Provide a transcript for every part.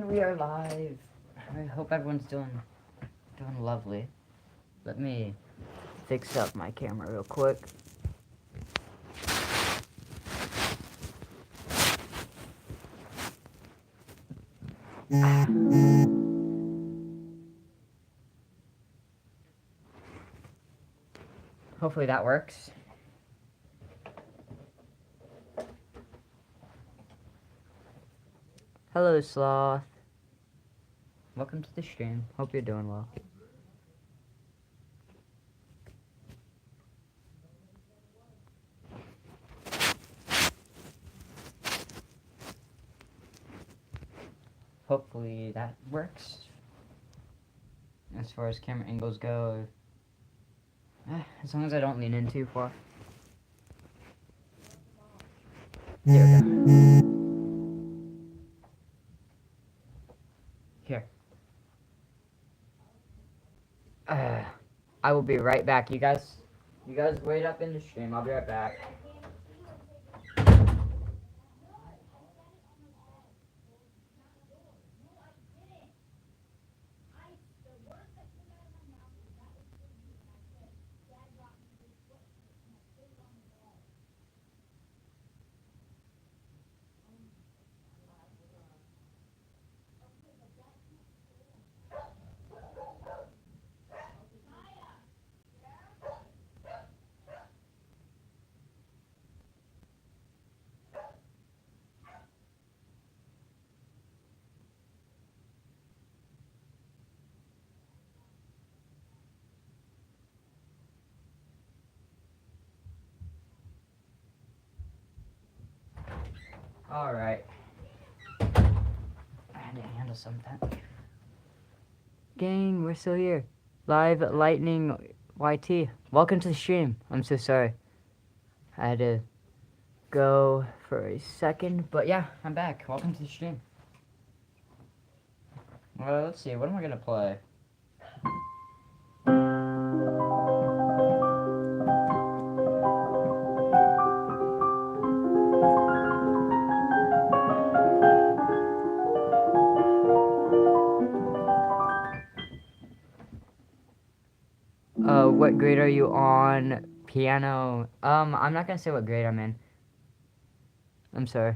we are live. I hope everyone's doing lovely. Let me fix up my camera real quick. Hopefully that works. Hello, Sloth. Welcome to the stream. Hope you're doing well. Hopefully that works. As far as camera angles go, as long as I don't lean in too far. There we go. Here. I will be right back, you guys. You guys wait up in the stream. I'll be right back. Alright. I had to handle something. Gang, we're still here. Live Lightning YT. Welcome to the stream. I'm so sorry. I had to go for a second, but yeah, I'm back. Welcome to the stream. Well, let's see. What am I gonna play? What grade are you on piano? I'm not gonna say what grade I'm in. I'm sorry.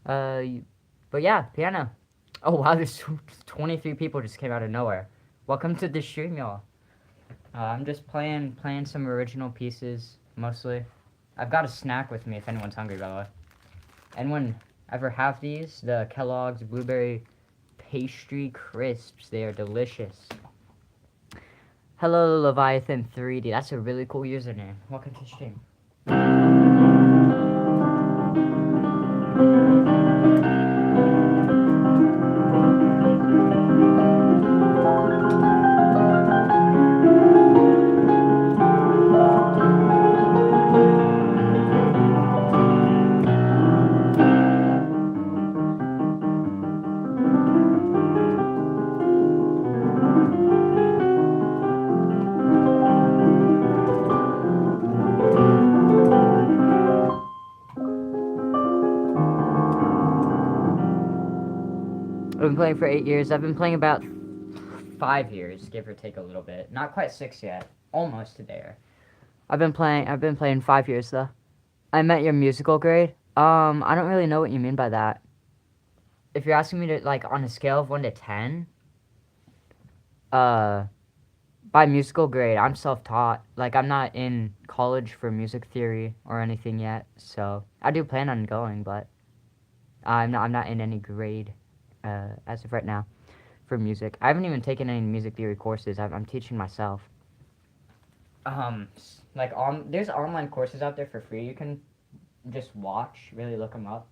But yeah, piano. Oh wow, there's 23 people just came out of nowhere. Welcome to the stream, y'all. I'm just playing some original pieces, mostly. I've got a snack with me if anyone's hungry, by the way. Anyone ever have these? The Kellogg's Blueberry Pastry Crisps. They are delicious. Hello, Leviathan 3D. That's a really cool username. Welcome to the stream. I've been playing for 8 years. I've been playing about 5 years, give or take a little bit. Not quite 6 yet. Almost there. I've been playing 5 years though. I met your musical grade. I don't really know what you mean by that. If you're asking me to, like, on a scale of 1 to 10, by musical grade, I'm self-taught. Like, I'm not in college for music theory or anything yet, so I do plan on going, but I'm not in any grade as of right now for music. I haven't even taken any music theory courses. I'm teaching myself. There's online courses out there for free. You can just watch, really look them up.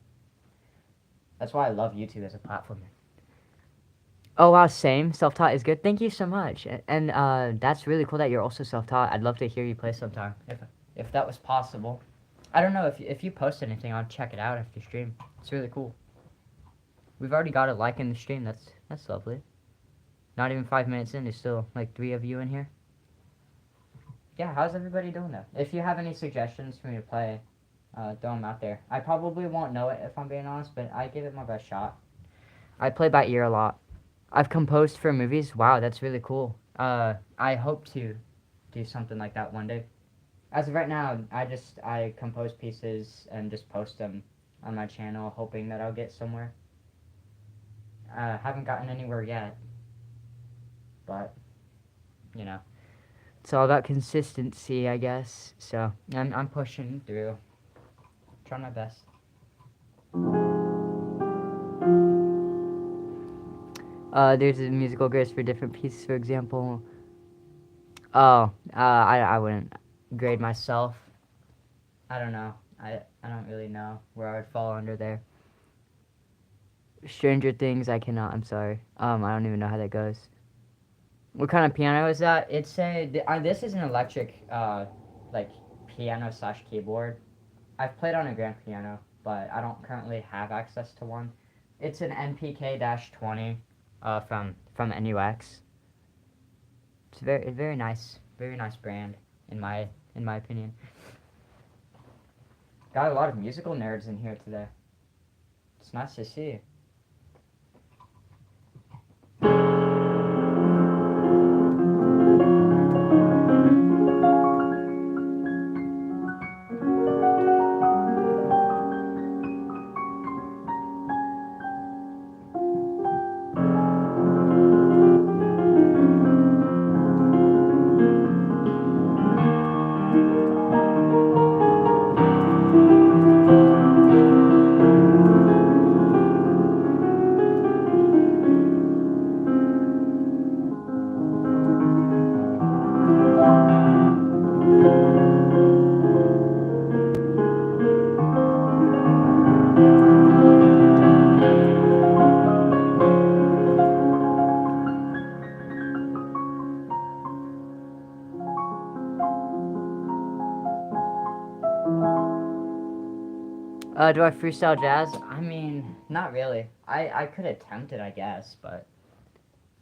That's why I love YouTube as a platform. Oh wow, same. Self-taught is good. Thank you so much. And that's really cool that you're also self-taught. I'd love to hear you play sometime, if that was possible. I don't know, if you post anything, I'll check it out after stream. It's really cool. We've already got a like in the stream. That's lovely. Not even 5 minutes in, there's still like 3 of you in here. Yeah, how's everybody doing though? If you have any suggestions for me to play, throw them out there. I probably won't know it if I'm being honest, but I give it my best shot. I play by ear a lot. I've composed for movies. Wow, that's really cool. I hope to do something like that one day. As of right now, I compose pieces and just post them on my channel, hoping that I'll get somewhere. Haven't gotten anywhere yet, but you know, it's all about consistency, I guess. So I'm pushing through, trying my best. There's a musical grades for different pieces, for example. I wouldn't grade myself. I don't know. I don't really know where I would fall under there. Stranger Things, I cannot. I'm sorry. I don't even know how that goes. What kind of piano is that? It's this is an electric, like piano slash keyboard. I've played on a grand piano, but I don't currently have access to one. It's an NPK-20, from NUX. It's very nice brand in my opinion. Got a lot of musical nerds in here today. It's nice to see. Do I freestyle jazz? I mean, not really. I could attempt it, I guess, but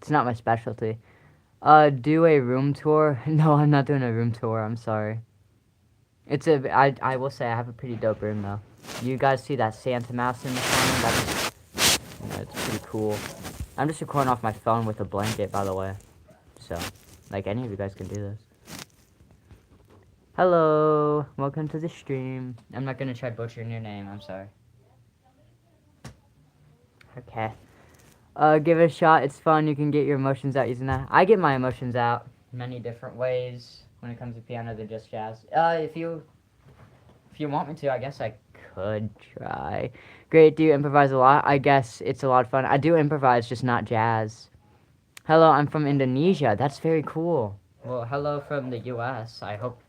it's not my specialty. Do a room tour? No, I'm not doing a room tour. I'm sorry. I will say I have a pretty dope room though. You guys see that Santa mouse in the corner? It's pretty cool. I'm just recording off my phone with a blanket, by the way. So, like, any of you guys can do this. Hello, welcome to the stream. I'm not gonna try butchering your name, I'm sorry. Okay. Give it a shot, it's fun, you can get your emotions out using that. I get my emotions out many different ways when it comes to piano than just jazz. If you want me to, I guess I could try. Great, do you improvise a lot? I guess it's a lot of fun. I do improvise, just not jazz. Hello, I'm from Indonesia, that's very cool. Well, hello from the US, I hope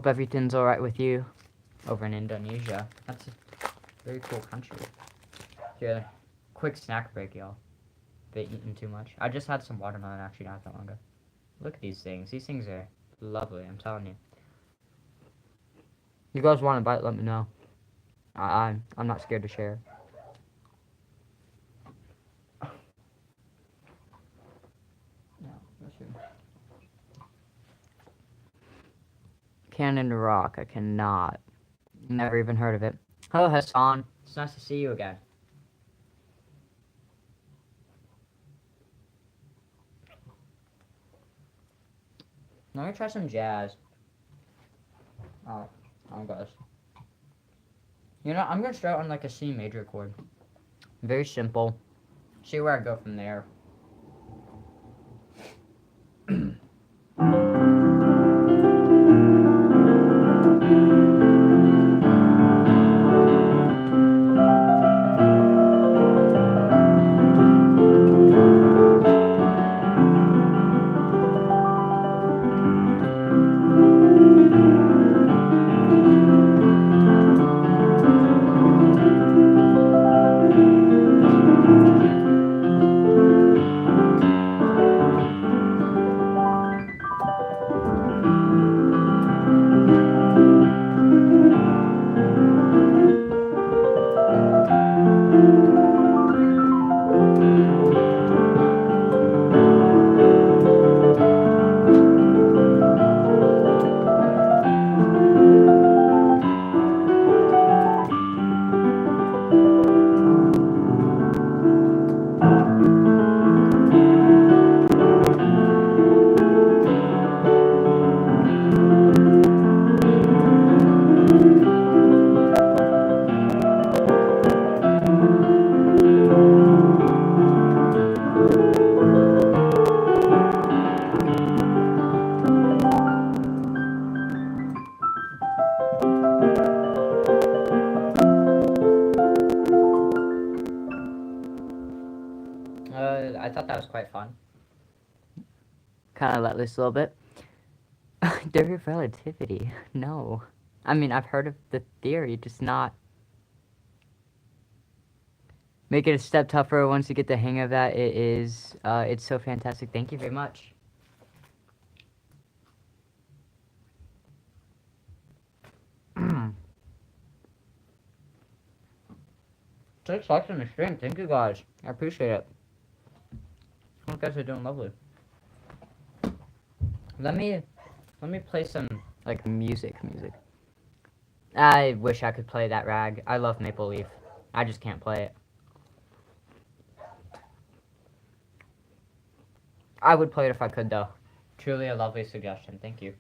everything's alright with you over in Indonesia. That's a very cool country. Here, quick snack break, y'all. Been eating too much. I just had some watermelon actually not that long ago. Look at these things. These things are lovely, I'm telling you. You guys want a bite, let me know. I'm not scared to share. No, that's true. Cannon Rock, I cannot. Never even heard of it. Hello, Hassan. It's nice to see you again. Let me try some jazz. Oh gosh. You know, I'm gonna start on like a C major chord. Very simple. See where I go from there. I thought that was quite fun. Kind of let loose a little bit. Theory of relativity. No. I mean, I've heard of the theory, just not. Make it a step tougher once you get the hang of that. It is. It's so fantastic. Thank you very much. Six likes on the stream. Thank you guys. I appreciate it. You guys are doing lovely. Let me play some Like music. I wish I could play that rag. I love Maple Leaf. I just can't play it. I would play it if I could, though. Truly a lovely suggestion. Thank you.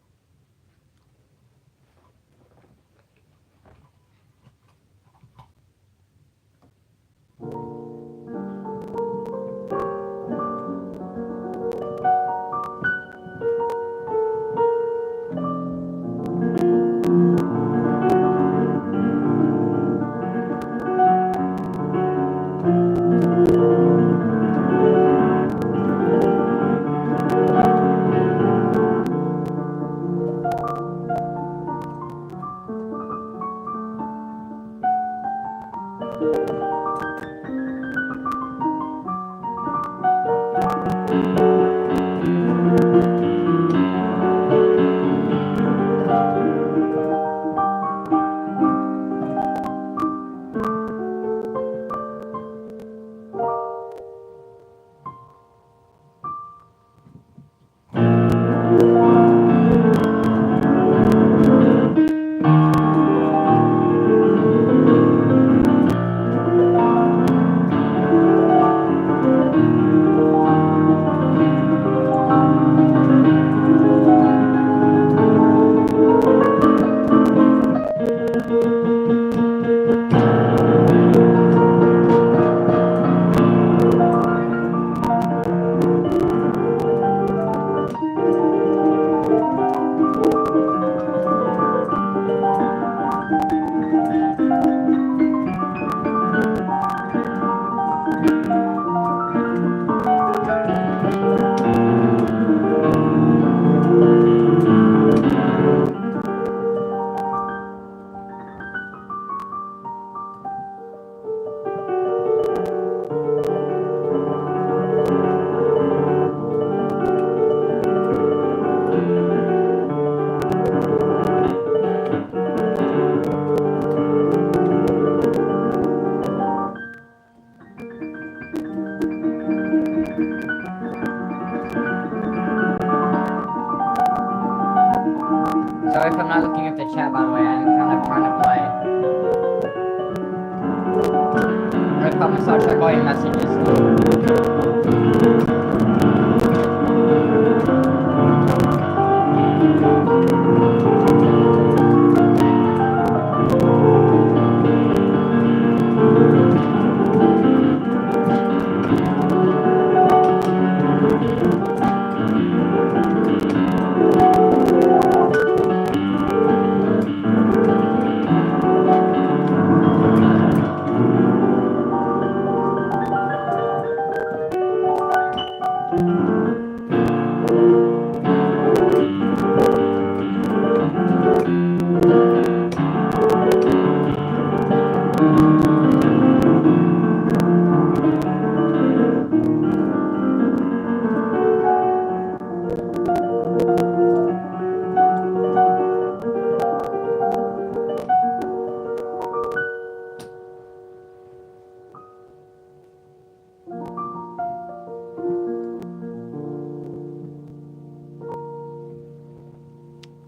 Sorry if I'm not looking at the chat, by the way. I'm kind of trying to play. I promise I'll check all your messages.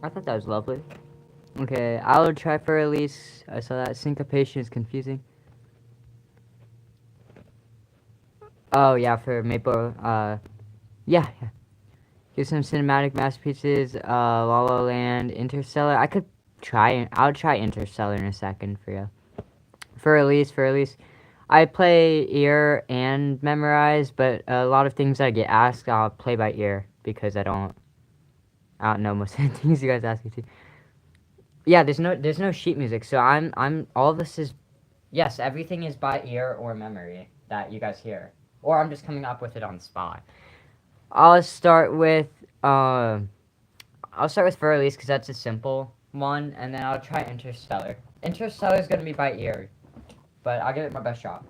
I thought that was lovely. Okay, I'll try for release. I saw that syncopation is confusing. Oh yeah, for Maple. Yeah. Give some cinematic masterpieces. La La Land, Interstellar. I could try. I'll try Interstellar in a second for you. For release. I play ear and memorize, but a lot of things I get asked, I'll play by ear because I don't know most of the things you guys ask me to. Yeah, there's no sheet music, so I'm all of this is Yes, everything is by ear or memory that you guys hear. or I'm just coming up with it on the spot. I'll start with For Elise because that's a simple one, And then I'll try Interstellar. Interstellar is gonna be by ear, but I'll give it my best shot.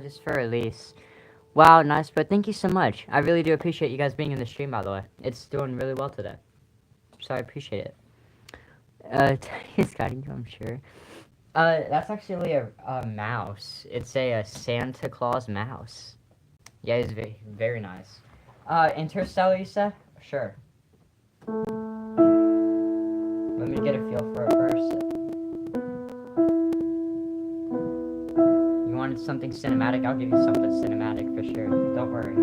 just for Elise. Wow, nice, but thank you so much. I really do appreciate you guys being in the stream, by the way. It's doing really well today, so I appreciate it. Tiny Scotty, I'm sure. That's actually a mouse. It's a Santa Claus mouse. Yeah, it's very, very nice. Interstellar, you said? Sure. Let me get a feel for it first. You wanted something cinematic? I'll give you something cinematic for sure. Don't worry.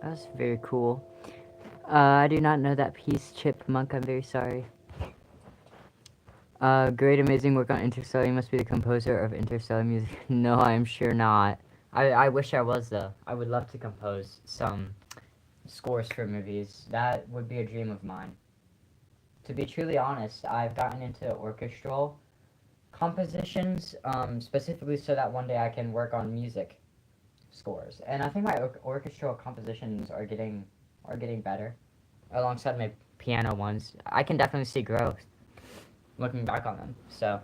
That's very cool. I do not know that piece, Chipmunk. I'm very sorry. Great, amazing work on Interstellar. You must be the composer of Interstellar music. No, I'm sure not. I wish I was, though. I would love to compose some scores for movies. That would be a dream of mine. To be truly honest, I've gotten into orchestral compositions, specifically so that one day I can work on music scores. And I think my orchestral compositions are getting better, alongside my piano ones. I can definitely see growth looking back on them. So,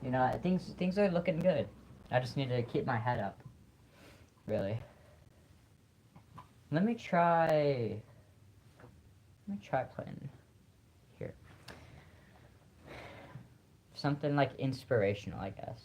you know, things are looking good. I just need to keep my head up. Really. Let me try playing here. Something like inspirational, I guess.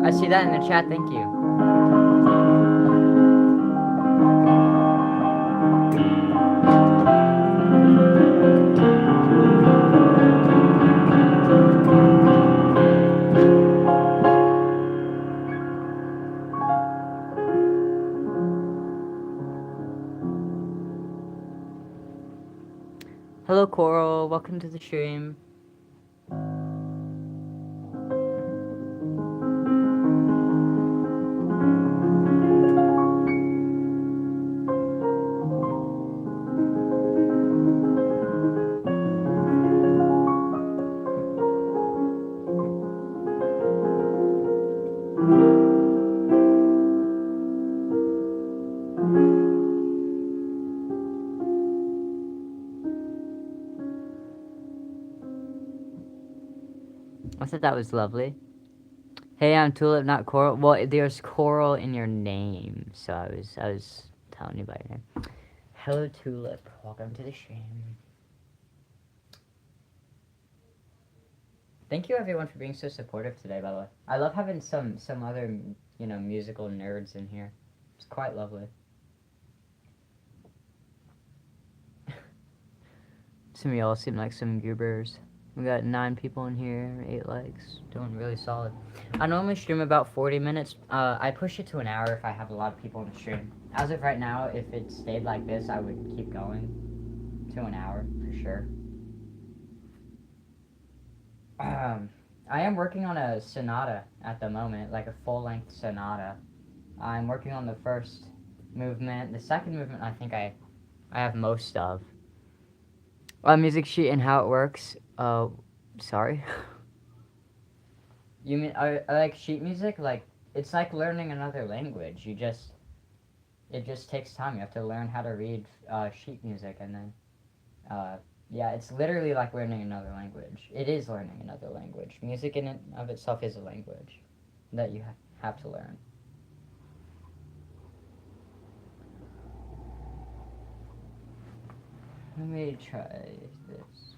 I see that in the chat, thank you. Hello, Coral. Welcome to the stream. I thought that was lovely. Hey, I'm Tulip, not Coral. Well, there's Coral in your name, so I was telling you about your name. Hello, Tulip. Welcome to the stream. Thank you, everyone, for being so supportive today. By the way, I love having some other musical nerds in here. It's quite lovely. Some of y'all seem like some goobers. We got 9 people in here, 8 likes. Doing really solid. I normally stream about 40 minutes. I push it to an hour if I have a lot of people in the stream. As of right now, if it stayed like this, I would keep going to an hour for sure. I am working on a sonata at the moment, like a full-length sonata. I'm working on the first movement. The second movement, I think I have most of. Music sheet and how it works. Sorry. You mean I like sheet music? Like it's like learning another language. It just takes time. You have to learn how to read sheet music, and then yeah, it's literally like learning another language. It is learning another language. Music in and of itself is a language that you have to learn. Let me try this.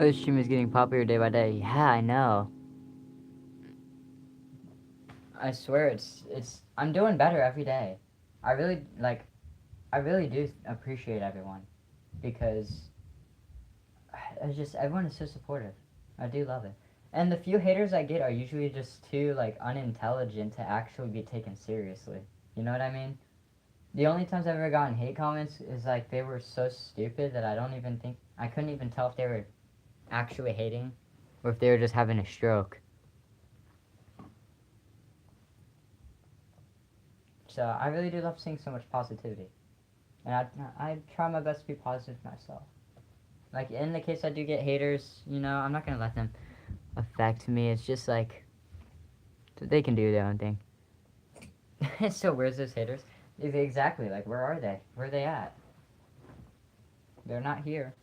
Oh, this stream is getting popular day by day. Yeah, I know. I swear it's I'm doing better every day. I really do appreciate everyone because it's just everyone is so supportive. I do love it. And the few haters I get are usually just too like unintelligent to actually be taken seriously. You know what I mean? The only times I've ever gotten hate comments is like they were so stupid that I couldn't even tell if they were actually hating Or if they were just having a stroke. So I really do love seeing so much positivity, and I try my best to be positive myself. Like in the case I do get haters, you know, I'm not gonna let them Affect me. It's just like they can do their own thing. So where's those haters? Exactly. Like where are they? Where are they at? They're not here.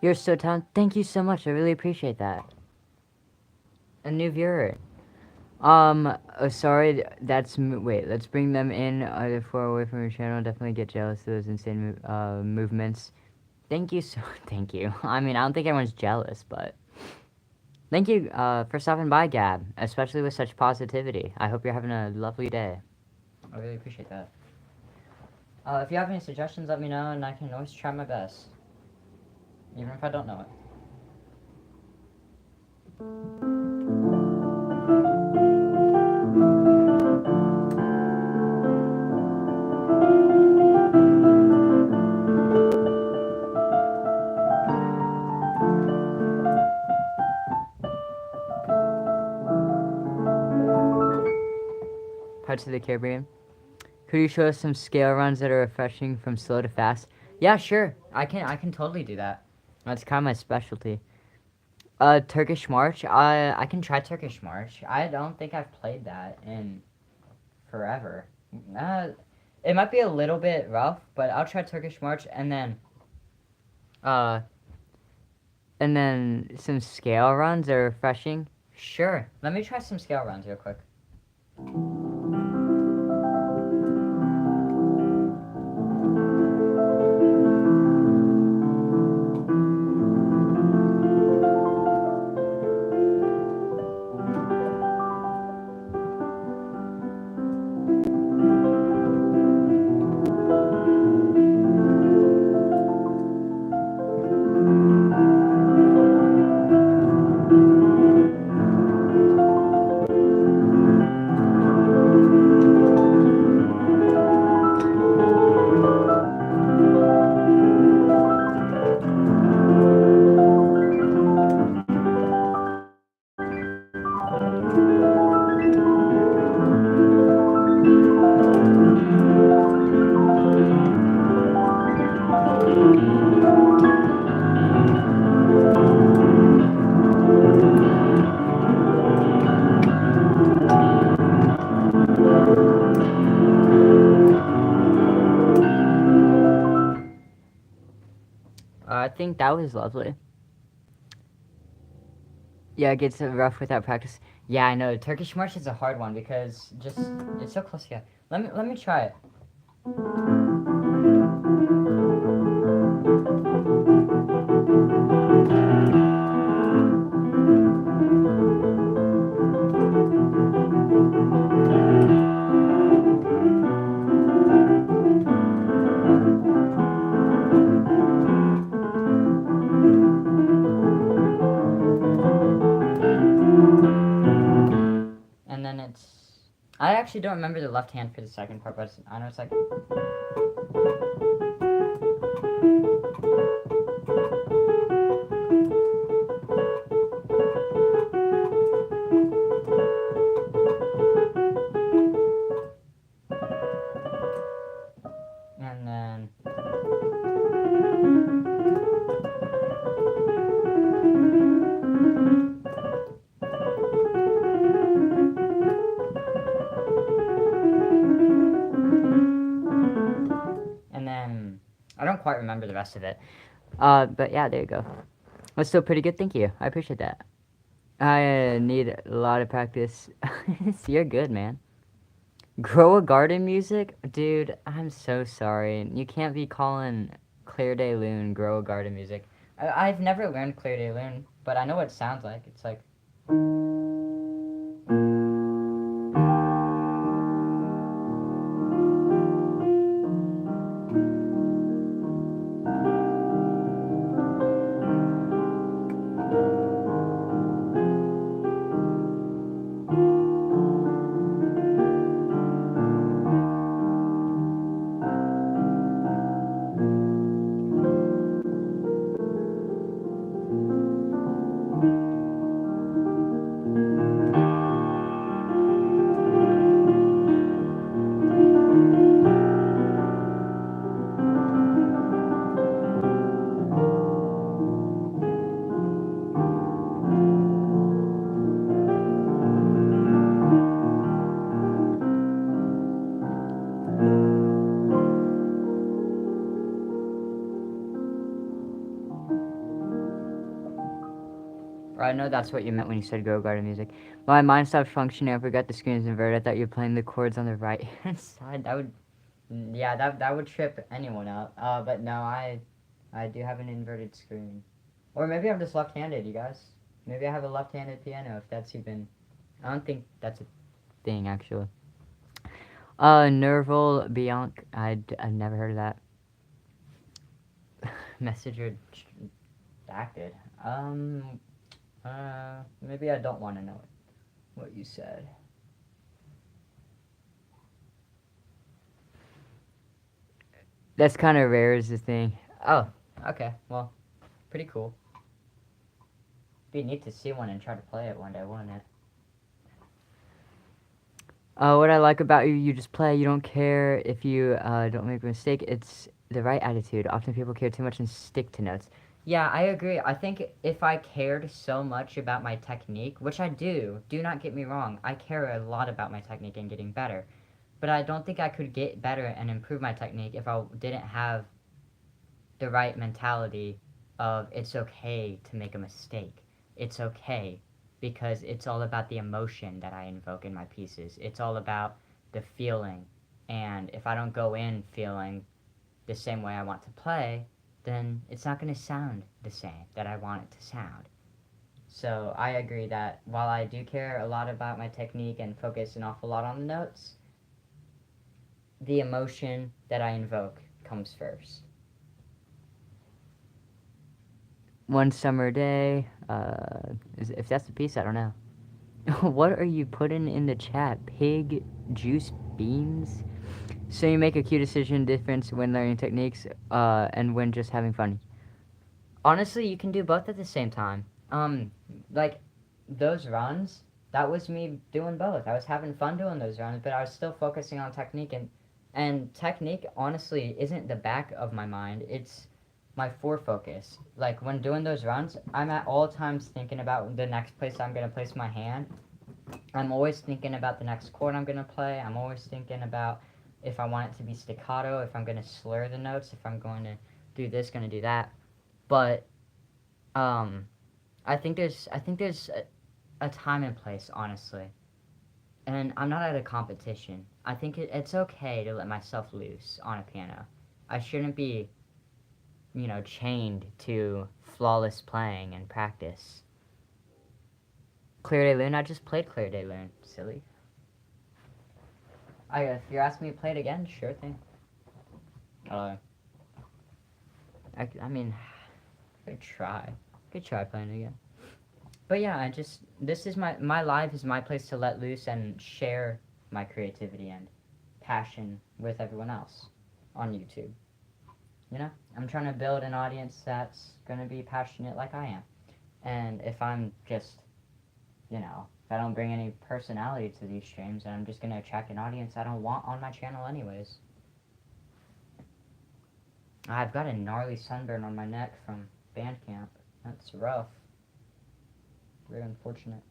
You're so talented. Thank you so much. I really appreciate that. A new viewer. Sorry, wait, let's bring them in. They're far away from your channel. Definitely get jealous of those insane movements. Thank you thank you. I mean, I don't think everyone's jealous, but thank you, for stopping by, Gab, especially with such positivity. I hope you're having a lovely day. I really appreciate that. If you have any suggestions, let me know, and I can always try my best, even if I don't know it. Parts of the Caribbean. Could you show us some scale runs that are refreshing from slow to fast? Yeah, sure. I can totally do that. That's kind of my specialty. Turkish March. I can try Turkish March. I don't think I've played that in forever. It might be a little bit rough, but I'll try Turkish March and then some scale runs are refreshing. sure. Let me try some scale runs real quick. think that was lovely. Yeah, it gets rough without practice. Yeah, I know. Turkish march is a hard one because just it's so close together. Let me try it. And then it's. I actually don't remember the left hand for the second part, but I know it's like. And then. And then. I don't quite remember the rest of it. But yeah, there you go. That's still pretty good. Thank you. I appreciate that. I need a lot of practice. You're good, man. Grow a garden music? Dude, I'm so sorry. You can't be calling Claire de Lune grow a garden music. I've never learned Claire de Lune, but I know what it sounds like. It's like. I know that's what you meant when you said grow a garden music. My mind stopped functioning. I forgot the screen is inverted. I thought you were playing the chords on the right hand side. That would. Yeah, that would trip anyone out. But no, I do have an inverted screen. Or maybe I'm just left-handed, you guys. Maybe I have a left-handed piano, if that's even. I don't think that's a. Thing, actually. Nerval Bianc. I've never heard of that. Message redacted. Maybe I don't want to know what you said. That's kind of rare is the thing. Oh, okay. Well, pretty cool. Be neat to see one and try to play it one day, wouldn't it? What I like about you, you just play. You don't care if you don't make a mistake. It's the right attitude. Often people care too much and stick to notes. Yeah, I agree. I think if I cared so much about my technique, which I do not get me wrong, I care a lot about my technique and getting better. But I don't think I could get better and improve my technique if I didn't have the right mentality of it's okay to make a mistake. It's okay because it's all about the emotion that I invoke in my pieces. It's all about the feeling. And if I don't go in feeling the same way I want to play, then it's not going to sound the same that I want it to sound. So I agree that while I do care a lot about my technique and focus an awful lot on the notes, the emotion that I invoke comes first. One summer day. If that's the piece, I don't know. What are you putting in the chat? Pig juice beans? So you make a cue decision difference when learning techniques, and when just having fun. Honestly, you can do both at the same time. Like those runs, that was me doing both. I was having fun doing those runs, but I was still focusing on technique and technique honestly isn't the back of my mind. It's my focus. Like when doing those runs, I'm at all times thinking about the next place I'm gonna place my hand. I'm always thinking about the next chord I'm gonna play. I'm always thinking about if I want it to be staccato, if I'm gonna slur the notes, if I'm going to do this, gonna do that. but I think there's a time and place, honestly, and I'm not at a competition. I think it's okay to let myself loose on a piano. I shouldn't be, chained to flawless playing and practice. Clear de Lune, I just played Clear de Lune, silly. If you're asking me to play it again, sure thing. I mean, I could try playing it again. But yeah, this is my live is my place to let loose and share my creativity and passion with everyone else on YouTube. I'm trying to build an audience that's gonna be passionate like I am. And if I'm just, if I don't bring any personality to these streams, then I'm just gonna attract an audience I don't want on my channel anyways. I've got a gnarly sunburn on my neck from band camp. That's rough. Very unfortunate.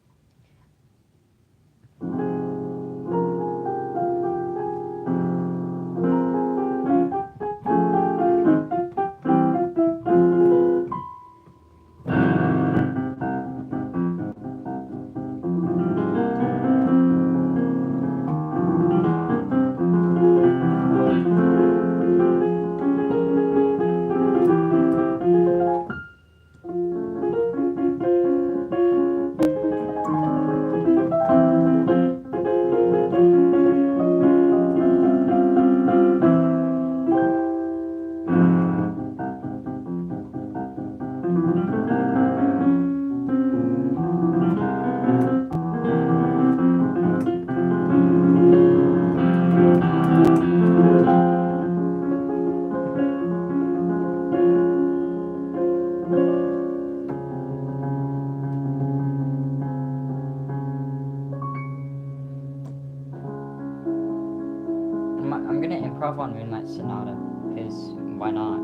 I'm gonna improv on Moonlight Sonata, because why not?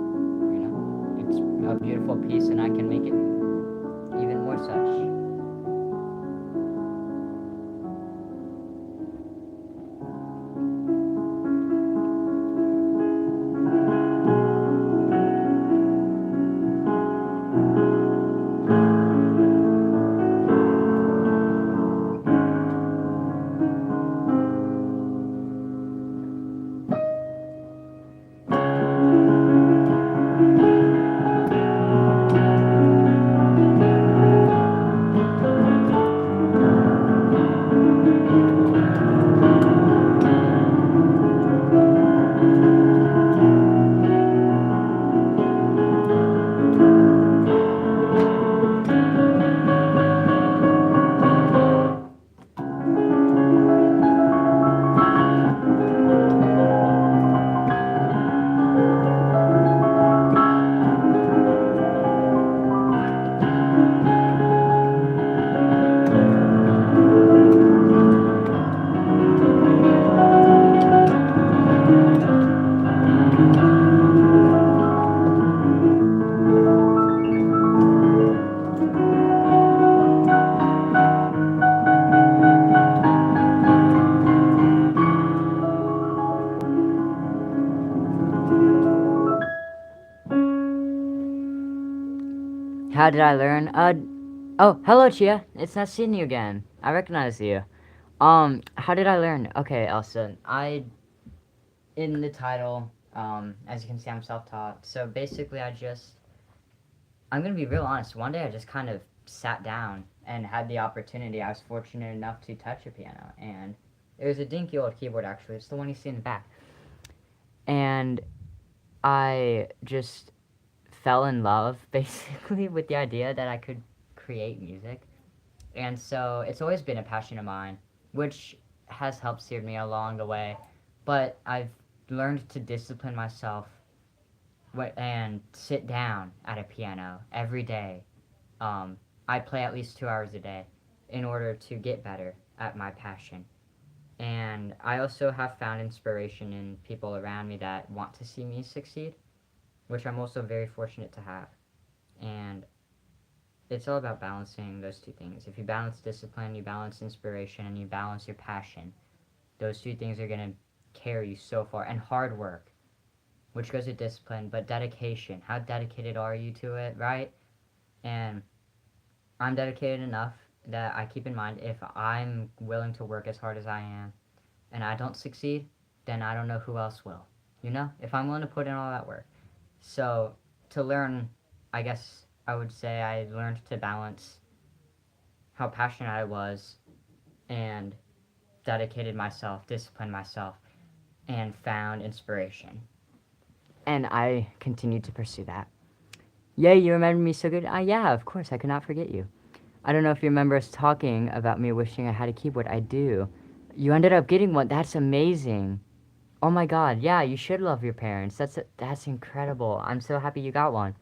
It's a beautiful piece, and I can make it even more such. How did I learn? Oh, hello, Chia. It's nice seeing you again. I recognize you. How did I learn? Okay, Elsa. In the title, as you can see, I'm self-taught. So basically, I'm gonna be real honest. One day I just kind of sat down and had the opportunity. I was fortunate enough to touch a piano, and it was a dinky old keyboard, actually. It's the one you see in the back. And I just fell in love, basically, with the idea that I could create music. And so it's always been a passion of mine, which has helped steer me along the way. But I've learned to discipline myself and sit down at a piano every day. I play at least 2 hours a day in order to get better at my passion. And I also have found inspiration in people around me that want to see me succeed, which I'm also very fortunate to have. And it's all about balancing those two things. If you balance discipline, you balance inspiration, and you balance your passion, those two things are going to carry you so far. And hard work. which goes with discipline, but dedication. How dedicated are you to it, right? And I'm dedicated enough that I keep in mind if I'm willing to work as hard as I am and I don't succeed, then I don't know who else will. You know, if I'm willing to put in all that work. So, to learn, I guess I would say I learned to balance how passionate I was and dedicated myself, disciplined myself, and found inspiration. And I continued to pursue that. Yeah, you remember me so good. Yeah, of course, I could not forget you. I don't know if you remember us talking about me wishing I had a keyboard. I do. You ended up getting one. That's amazing. Oh my God, yeah, you should love your parents. That's incredible. I'm so happy you got one.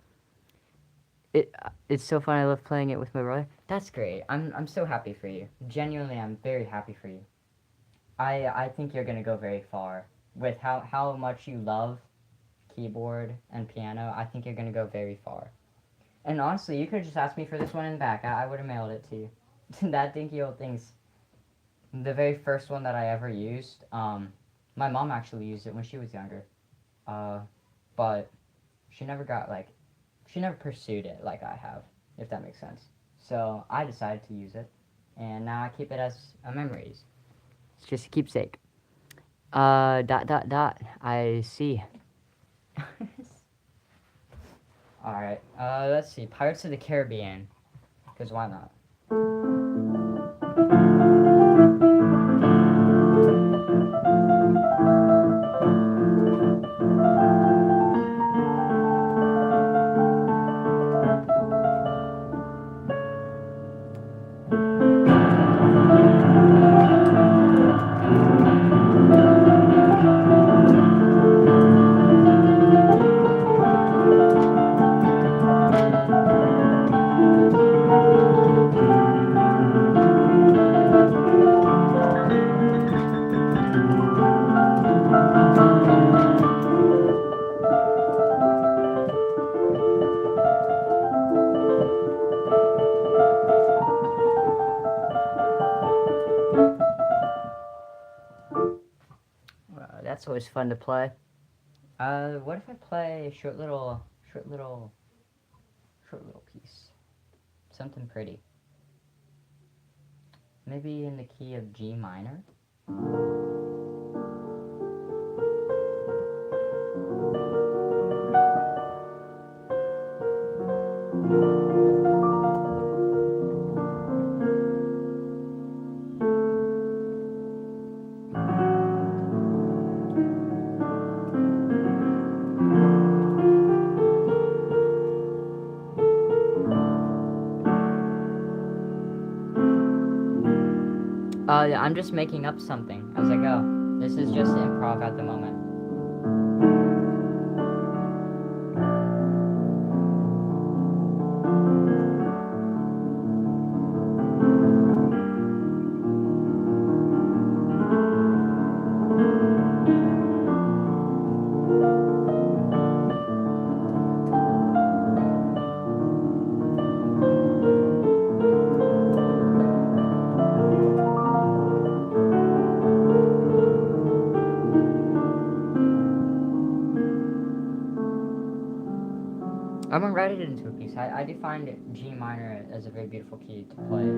It's so fun. I love playing it with my brother. That's great. I'm so happy for you. Genuinely, I'm very happy for you. I think you're gonna go very far with how much you love keyboard and piano. I think you're gonna go very far. And honestly, you could have just asked me for this one in the back. I would have mailed it to you. That dinky old thing's the very first one that I ever used. My mom actually used it when she was younger. But she never got she never pursued it like I have, if that makes sense. So I decided to use it, and now I keep it as a memories. It's just a keepsake. Dot dot dot. I see. Alright, let's see. Pirates of the Caribbean. Because why not? That's always fun to play. What if I play a short little piece? Something pretty. Maybe in the key of G minor? I'm just making up something as I go. This is just improv at the moment. I'm gonna write it into a piece. I defined G minor as a very beautiful key to play.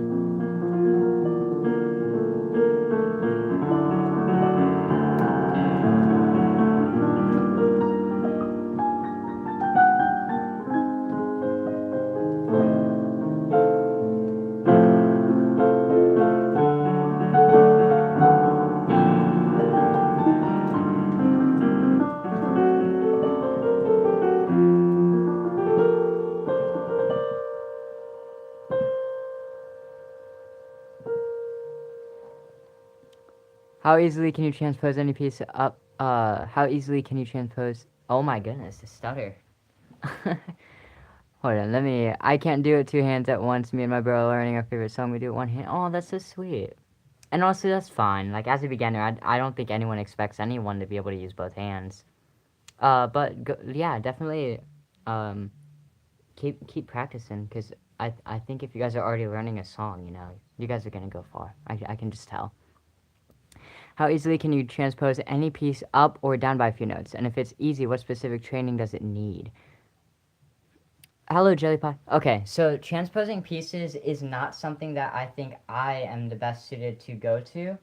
How easily can you transpose any piece up? How easily can you transpose? Oh my goodness, the stutter. Hold on, I can't do it two hands at once. Me and my bro are learning our favorite song. We do it one hand. Oh, that's so sweet. And also, that's fine. Like, as a beginner, I don't think anyone expects anyone to be able to use both hands. Yeah, definitely, keep practicing, because I think if you guys are already learning a song, you know, you guys are gonna go far. I can just tell. How easily can you transpose any piece up or down by a few notes? And if it's easy, what specific training does it need? Hello, Jelly Pie. Okay, so transposing pieces is not something that I think I am the best suited to go to,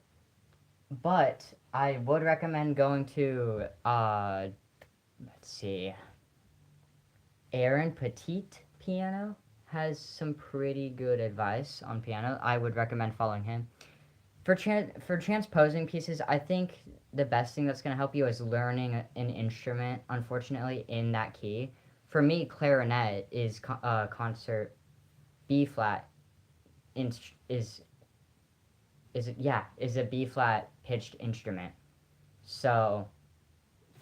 but I would recommend going to, let's see, Aaron Petit Piano has some pretty good advice on piano. I would recommend following him. For transposing pieces, I think the best thing that's going to help you is learning an instrument, unfortunately, in that key. For me, clarinet is concert B flat is a B flat pitched instrument. So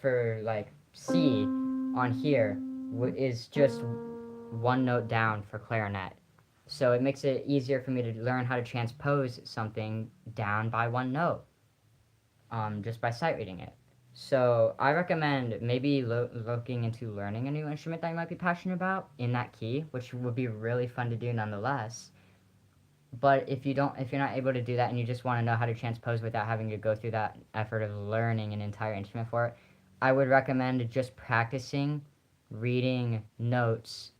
for like C on here is just one note down for clarinet. So it makes it easier for me to learn how to transpose something down by one note, just by sight reading it. So I recommend maybe looking into learning a new instrument that you might be passionate about in that key, which would be really fun to do nonetheless. But if you're not able to do that and you just want to know how to transpose without having to go through that effort of learning an entire instrument for it, I would recommend just practicing reading notes.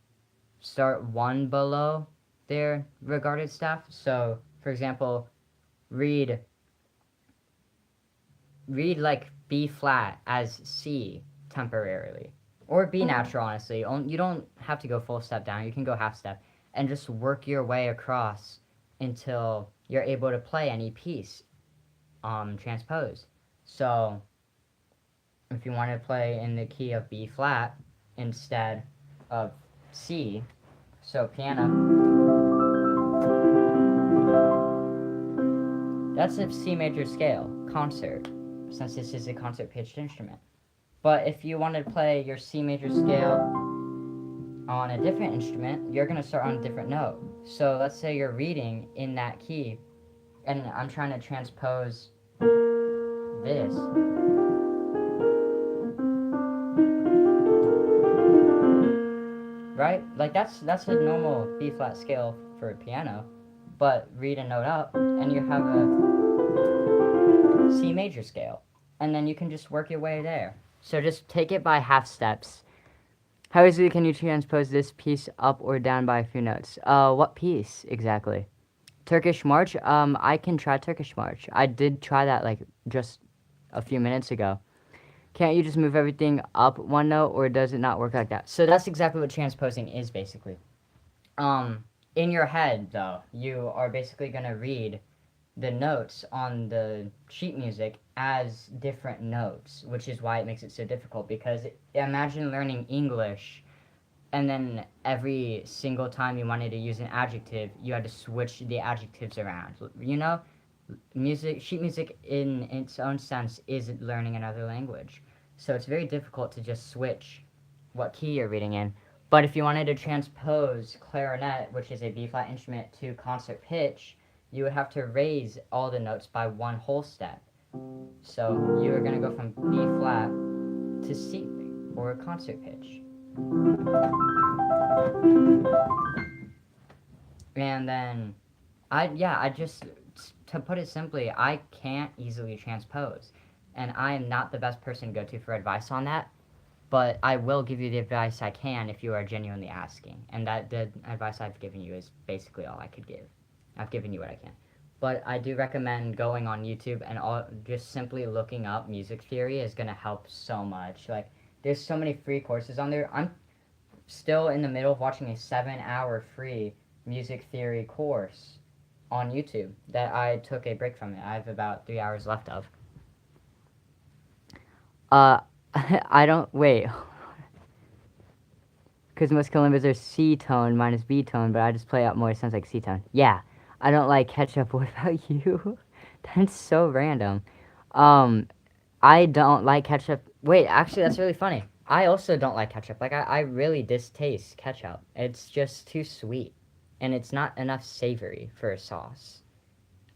Start one below their regarded staff. So, for example, read like B flat as C temporarily, or B natural. Honestly, you don't have to go full step down. You can go half step and just work your way across until you're able to play any piece transposed. So, if you want to play in the key of B flat instead of C, so piano, that's a C major scale concert, since this is a concert pitched instrument. But if you want to play your C major scale on a different instrument, you're going to start on a different note. So let's say you're reading in that key, and I'm trying to transpose this. Right? Like that's a normal B flat scale for a piano, but read a note up and you have a C major scale, and then you can just work your way there. So just take it by half steps. How easily can you transpose this piece up or down by a few notes? What piece exactly? Turkish March? I can try Turkish March. I did try that like just a few minutes ago. Can't you just move everything up one note, or does it not work like that? So that's exactly what transposing is, basically. In your head, though, you are basically going to read the notes on the sheet music as different notes, which is why it makes it so difficult, because imagine learning English and then every single time you wanted to use an adjective, you had to switch the adjectives around. You know, sheet music in its own sense is learning another language. So it's very difficult to just switch what key you're reading in. But if you wanted to transpose clarinet, which is a B flat instrument, to concert pitch, you would have to raise all the notes by one whole step. So you are going to go from B flat to C, or concert pitch. And then, to put it simply, I can't easily transpose. And I am not the best person to go to for advice on that. But I will give you the advice I can if you are genuinely asking. And the advice I've given you is basically all I could give. I've given you what I can. But I do recommend going on YouTube and just simply looking up music theory is going to help so much. Like, there's so many free courses on there. I'm still in the middle of watching a 7-hour free music theory course on YouTube that I took a break from it. I have about 3 hours left of. I don't, wait. Because most kalimbas are C tone minus B tone, but I just play out more, it sounds like C tone. Yeah, I don't like ketchup. What about you? That's so random. I don't like ketchup. Wait, actually, that's really funny. I also don't like ketchup. Like, I really distaste ketchup. It's just too sweet. And it's not enough savory for a sauce.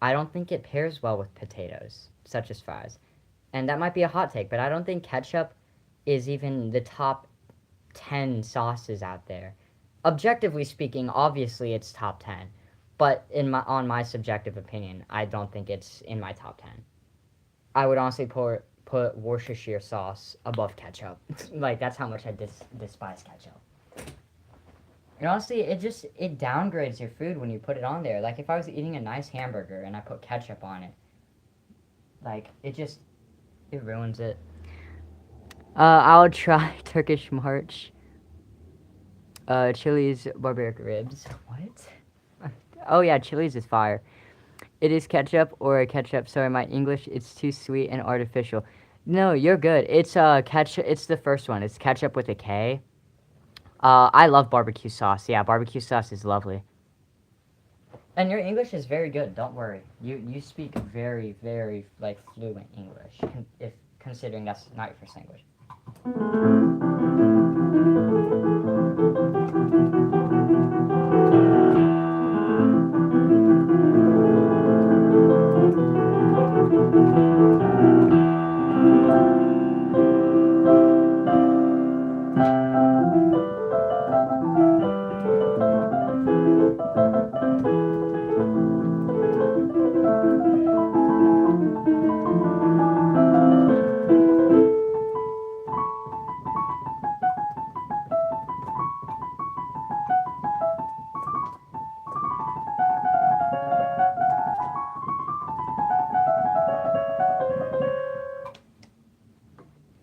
I don't think it pairs well with potatoes, such as fries. And that might be a hot take, but I don't think ketchup is even the top 10 sauces out there. Objectively speaking, obviously it's top 10. But on my subjective opinion, I don't think it's in my top 10. I would honestly put Worcestershire sauce above ketchup. Like that's how much I despise ketchup. And honestly, it downgrades your food when you put it on there. Like if I was eating a nice hamburger and I put ketchup on it, like it ruins it. I'll try Turkish march. Chili's barbaric ribs. What? Oh yeah, Chili's is fire. It is ketchup or a ketchup. Sorry, my English it's too sweet and artificial. No, you're good. It's ketchup. It's the first one. It's ketchup with a K. I love barbecue sauce. Yeah, barbecue sauce is lovely. And your English is very good. Don't worry. You speak very very like fluent English. If considering that's not your first language.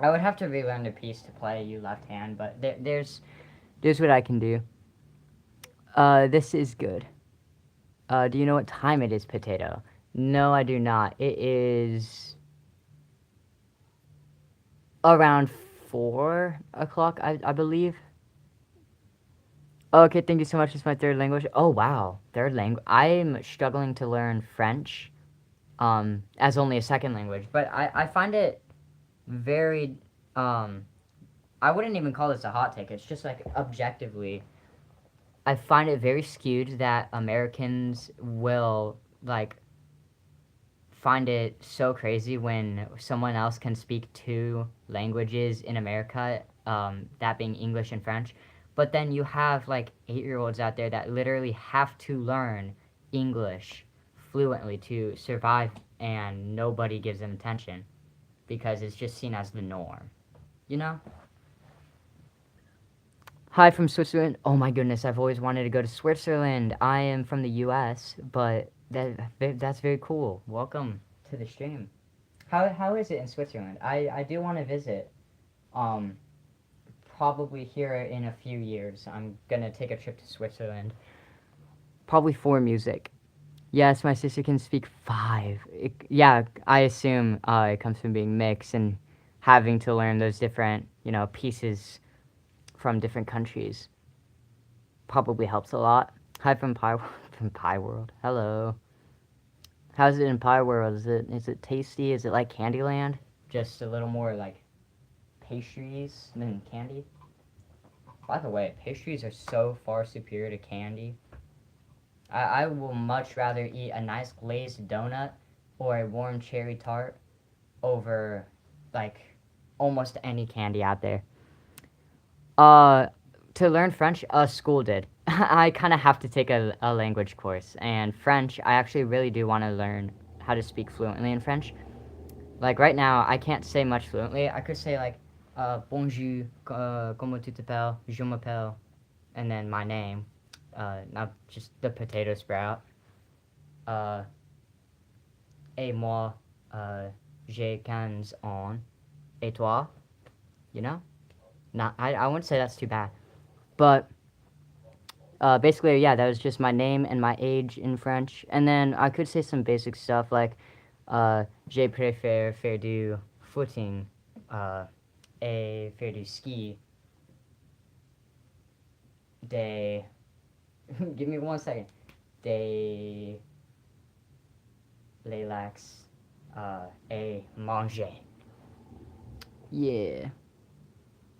I would have to relearn the piece to play you left hand, but there's Here's what I can do. This is good. Do you know what time it is, potato? No, I do not. It is around 4 o'clock, I believe. Okay, thank you so much. It's my third language. Oh wow, third language. I'm struggling to learn French, as only a second language, but I find it very I wouldn't even call this a hot take. It's just like objectively I find it very skewed that Americans will like find it so crazy when someone else can speak two languages in America, that being English and French. But then you have like 8-year-olds out there that literally have to learn English fluently to survive, and nobody gives them attention because it's just seen as the norm, you know? Hi from Switzerland. Oh my goodness, I've always wanted to go to Switzerland. I am from the U.S., but that's very cool. Welcome to the stream. How is it in Switzerland? I do want to visit. Probably here in a few years. I'm gonna take a trip to Switzerland. Probably for music. Yes, my sister can speak 5. Yeah, I assume it comes from being mixed and having to learn those different, pieces from different countries. Probably helps a lot. Hi from Pie World. Hello. How's it in Pie World? Is it tasty? Is it like Candyland? Just a little more like pastries than candy. By the way, pastries are so far superior to candy. I will much rather eat a nice glazed donut or a warm cherry tart over like almost any candy out there. To learn French, school did. I kind of have to take a language course, and French, I actually really do want to learn how to speak fluently in French. Like right now, I can't say much fluently. I could say like, bonjour, comment tu t'appelles, je m'appelle, and then my name, not just the potato sprout. Et moi, j'ai 15 ans, et toi, you know? Not, I wouldn't say that's too bad. But basically, yeah, that was just my name and my age in French. And then I could say some basic stuff like, je préfère faire du footing, et faire du ski. Des, give me 1 second. Des relax, et manger. Yeah.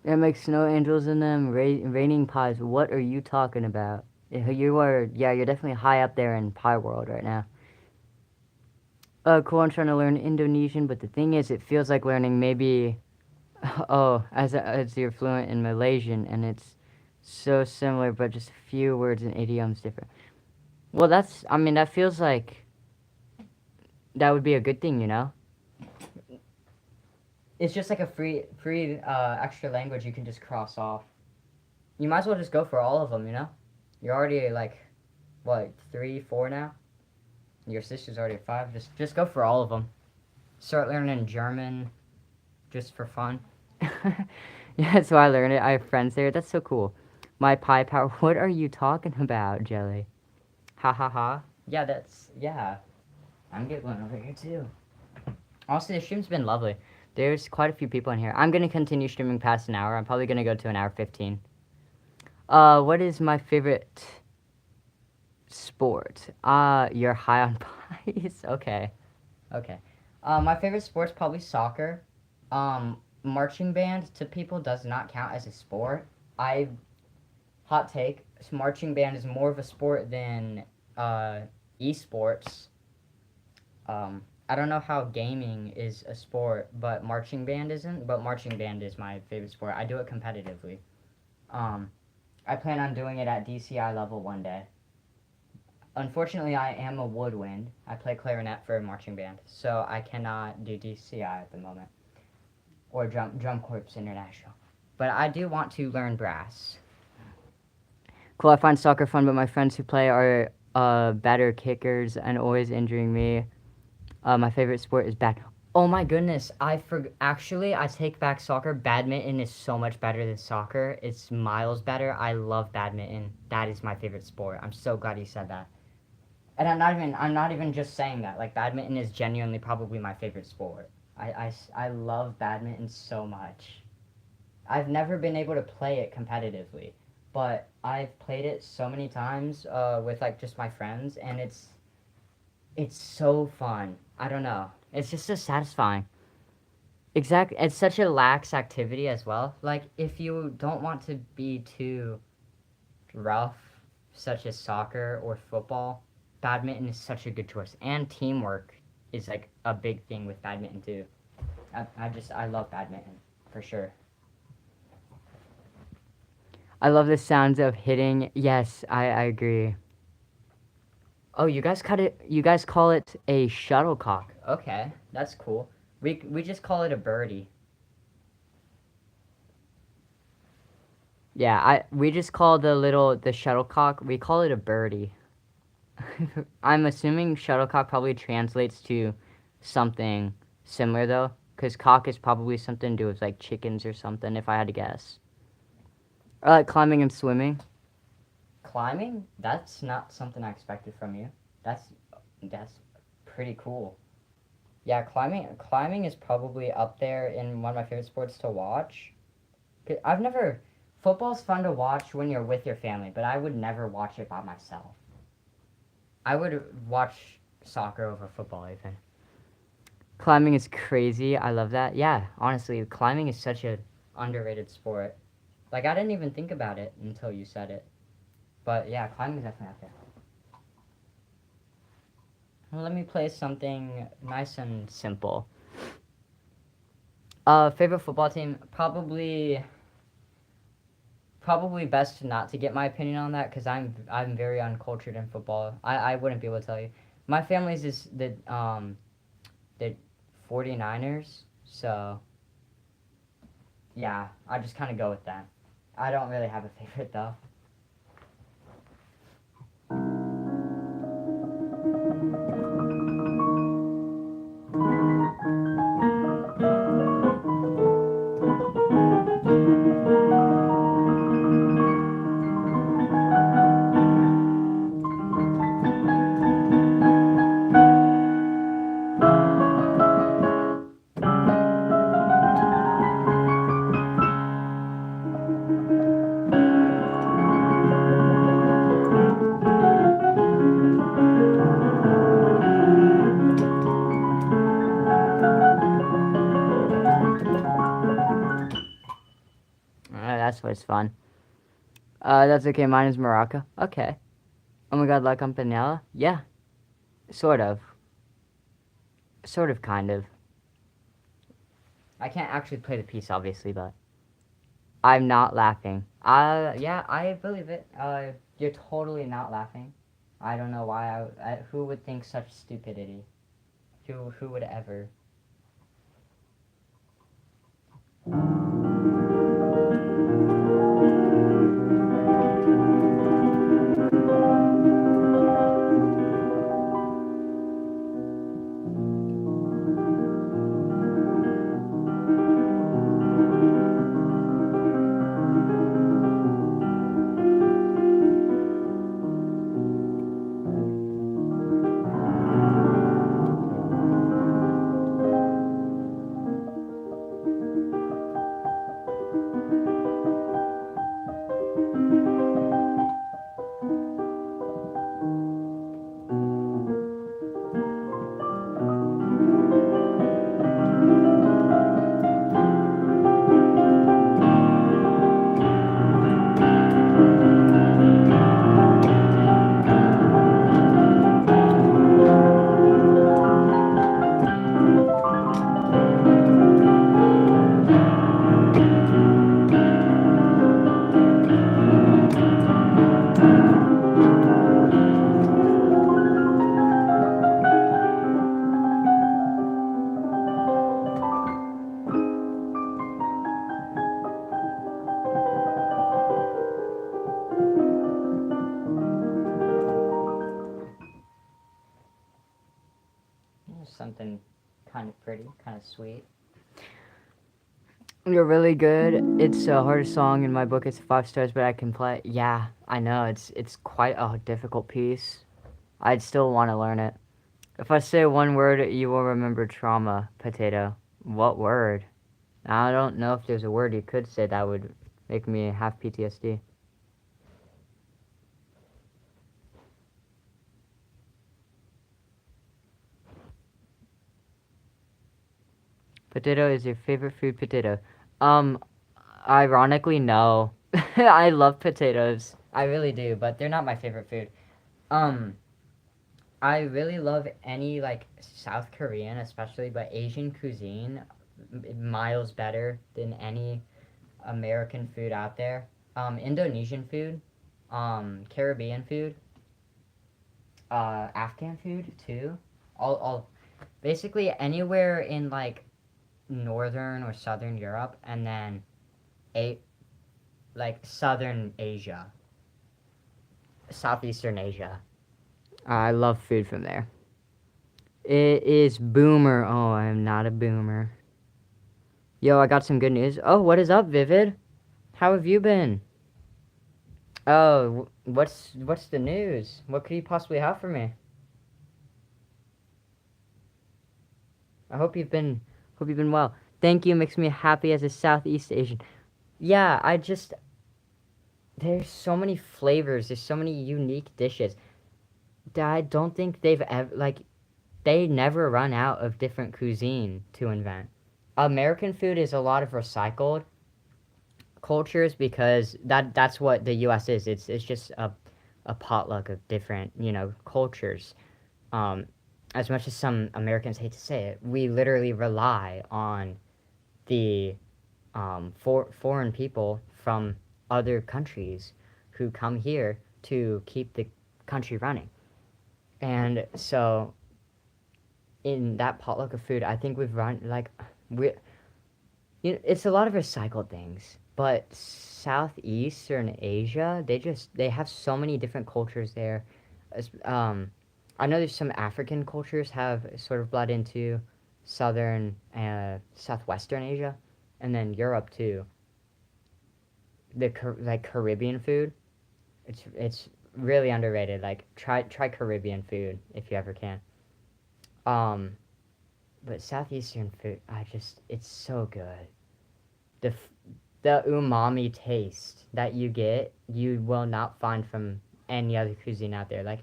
There make snow angels in them, raining pies. What are you talking about? You're definitely high up there in pie world right now. Cool, I'm trying to learn Indonesian, but the thing is, it feels like learning maybe, as you're fluent in Malaysian, and it's so similar, but just a few words and idioms different. Well, that feels like that would be a good thing, you know? It's just like a free extra language you can just cross off. You might as well just go for all of them, you know? You're already like, what, 3, 4 now? Your sister's already 5. Just go for all of them. Start learning German, just for fun. Yeah, so I learned it. I have friends there. That's so cool. My pie power. What are you talking about, Jelly? Ha ha ha. Yeah. I'm giggling over here too. Honestly, the stream's been lovely. There's quite a few people in here. I'm gonna continue streaming past an hour. I'm probably gonna go to an hour 15. What is my favorite sport? You're high on pies. Okay. Okay. My favorite sport's probably soccer. Marching band to people does not count as a sport. Hot take, marching band is more of a sport than esports. I don't know how gaming is a sport, but marching band isn't. But marching band is my favorite sport. I do it competitively. I plan on doing it at DCI level one day. Unfortunately, I am a woodwind. I play clarinet for a marching band, so I cannot do DCI at the moment, or Drum Corps International. But I do want to learn brass. Cool. I find soccer fun, but my friends who play are better kickers and always injuring me. My favorite sport is bad. Oh my goodness, actually, I take back soccer. Badminton is so much better than soccer. It's miles better. I love badminton. That is my favorite sport. I'm so glad you said that. And I'm not even just saying that. Like, badminton is genuinely probably my favorite sport. I love badminton so much. I've never been able to play it competitively, but I've played it so many times with like just my friends, and it's so fun. I don't know. It's just so satisfying. Exactly. It's such a lax activity as well. Like, if you don't want to be too rough, such as soccer or football, badminton is such a good choice. And teamwork is like a big thing with badminton too. I love badminton for sure. I love the sounds of hitting. Yes, I agree. Oh, you guys cut it. You guys call it a shuttlecock. Okay, that's cool. We just call it a birdie. Yeah, we just call the shuttlecock. We call it a birdie. I'm assuming shuttlecock probably translates to something similar though, because cock is probably something to do with like chickens or something. If I had to guess. Or like climbing and swimming. Climbing? That's not something I expected from you. That's pretty cool. Yeah, climbing is probably up there in one of my favorite sports to watch. I've never Football's fun to watch when you're with your family, but I would never watch it by myself. I would watch soccer over football even. Climbing is crazy. I love that. Yeah, honestly, climbing is such a Underrated sport. Like, I didn't even think about it until you said it. But yeah, climbing is definitely up there. Well, let me play something nice and simple. Favorite football team? Probably best not to get my opinion on that because I'm very uncultured in football. I wouldn't be able to tell you. My family's is the 49ers, so yeah, I just kind of go with that. I don't really have a favorite though. That's what's fun. That's okay. Mine is Morocco. Okay. Oh my god, La Campanella? Yeah. Sort of. Sort of, kind of. I can't actually play the piece, obviously, but I'm not laughing. yeah, I believe it. You're totally not laughing. I don't know why. Who would think such stupidity? Who would ever? Something kind of pretty, kind of sweet. You're really good. It's the hardest song in my book. It's 5 stars, but I can play. Yeah, I know. It's quite a difficult piece. I'd still want to learn it. If I say one word, you will remember trauma, potato. What word? I don't know if there's a word you could say that would make me have PTSD. Potato is your favorite food, potato. Um, Ironically, no. I love potatoes. I really do, but they're not my favorite food. Um, I really love any like South Korean, especially, but Asian cuisine miles better than any American food out there. Indonesian food, Caribbean food, Afghan food too. All basically anywhere in like northern or southern Europe, and then a like southern Asia, southeastern Asia. I love food from there. It is boomer. Oh, I am not a boomer. Yo, I got some good news. Oh, what is up, Vivid? How have you been? Oh, what's the news? What could you possibly have for me? I hope you've been well. Thank you. Makes me happy as a Southeast Asian. Yeah, there's so many flavors. There's so many unique dishes that I don't think they've ever they never run out of different cuisine to invent. American food is a lot of recycled cultures because that's what the U.S. is. It's just a potluck of different cultures. Um, as much as some Americans hate to say it, we literally rely on the foreign people from other countries who come here to keep the country running. And so, in that potluck of food, I think we've run it's a lot of recycled things. But Southeastern Asia, they have so many different cultures there. I know there's some African cultures have sort of bled into southern, southwestern Asia, and then Europe too. Caribbean food, it's really underrated. Like try Caribbean food if you ever can. Um, but Southeastern food, it's so good. The the umami taste that you get, you will not find from any other cuisine out there. Like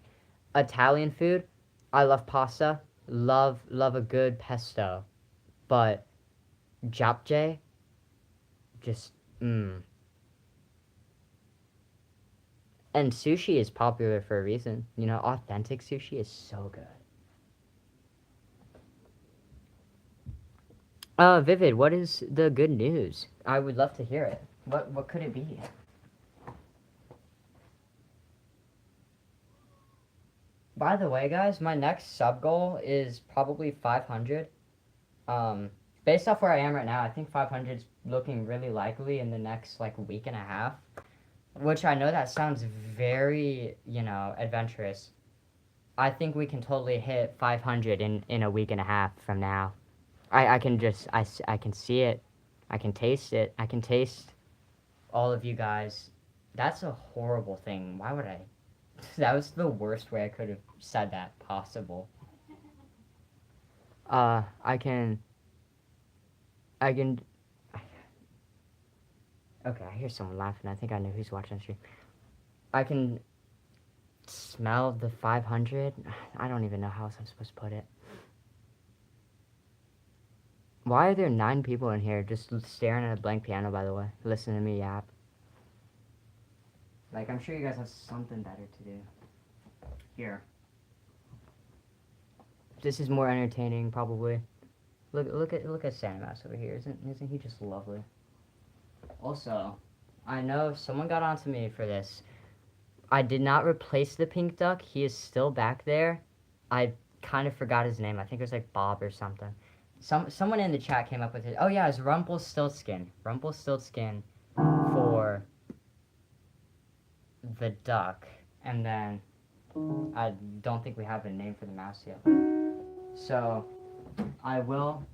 Italian food, I love pasta, love a good pesto, but japchae, just And sushi is popular for a reason. Authentic sushi is so good. Vivid, what is the good news? I would love to hear it. What could it be? By the way, guys, my next sub goal is probably 500. based off where I am right now, I think 500 is looking really likely in the next like week and a half. Which I know that sounds very, adventurous. I think we can totally hit 500 in a week and a half from now. I can just, I can see it. I can taste it. I can taste all of you guys. That's a horrible thing. Why would I? That was the worst way I could have said that possible. I can. Okay, I hear someone laughing. I think I know who's watching the stream. I can smell the 500. I don't even know how else I'm supposed to put it. Why are there 9 people in here just staring at a blank piano, by the way? Listen to me yap. Like, I'm sure you guys have something better to do. Here. This is more entertaining, probably. Look at Santa Mouse over here. Isn't he just lovely? Also, I know someone got onto me for this. I did not replace the pink duck. He is still back there. I kind of forgot his name. I think it was like Bob or something. Someone in the chat came up with it. Oh yeah, it's Rumpelstiltskin. Rumpelstiltskin for the duck. And then I don't think we have a name for the mouse yet. So I will,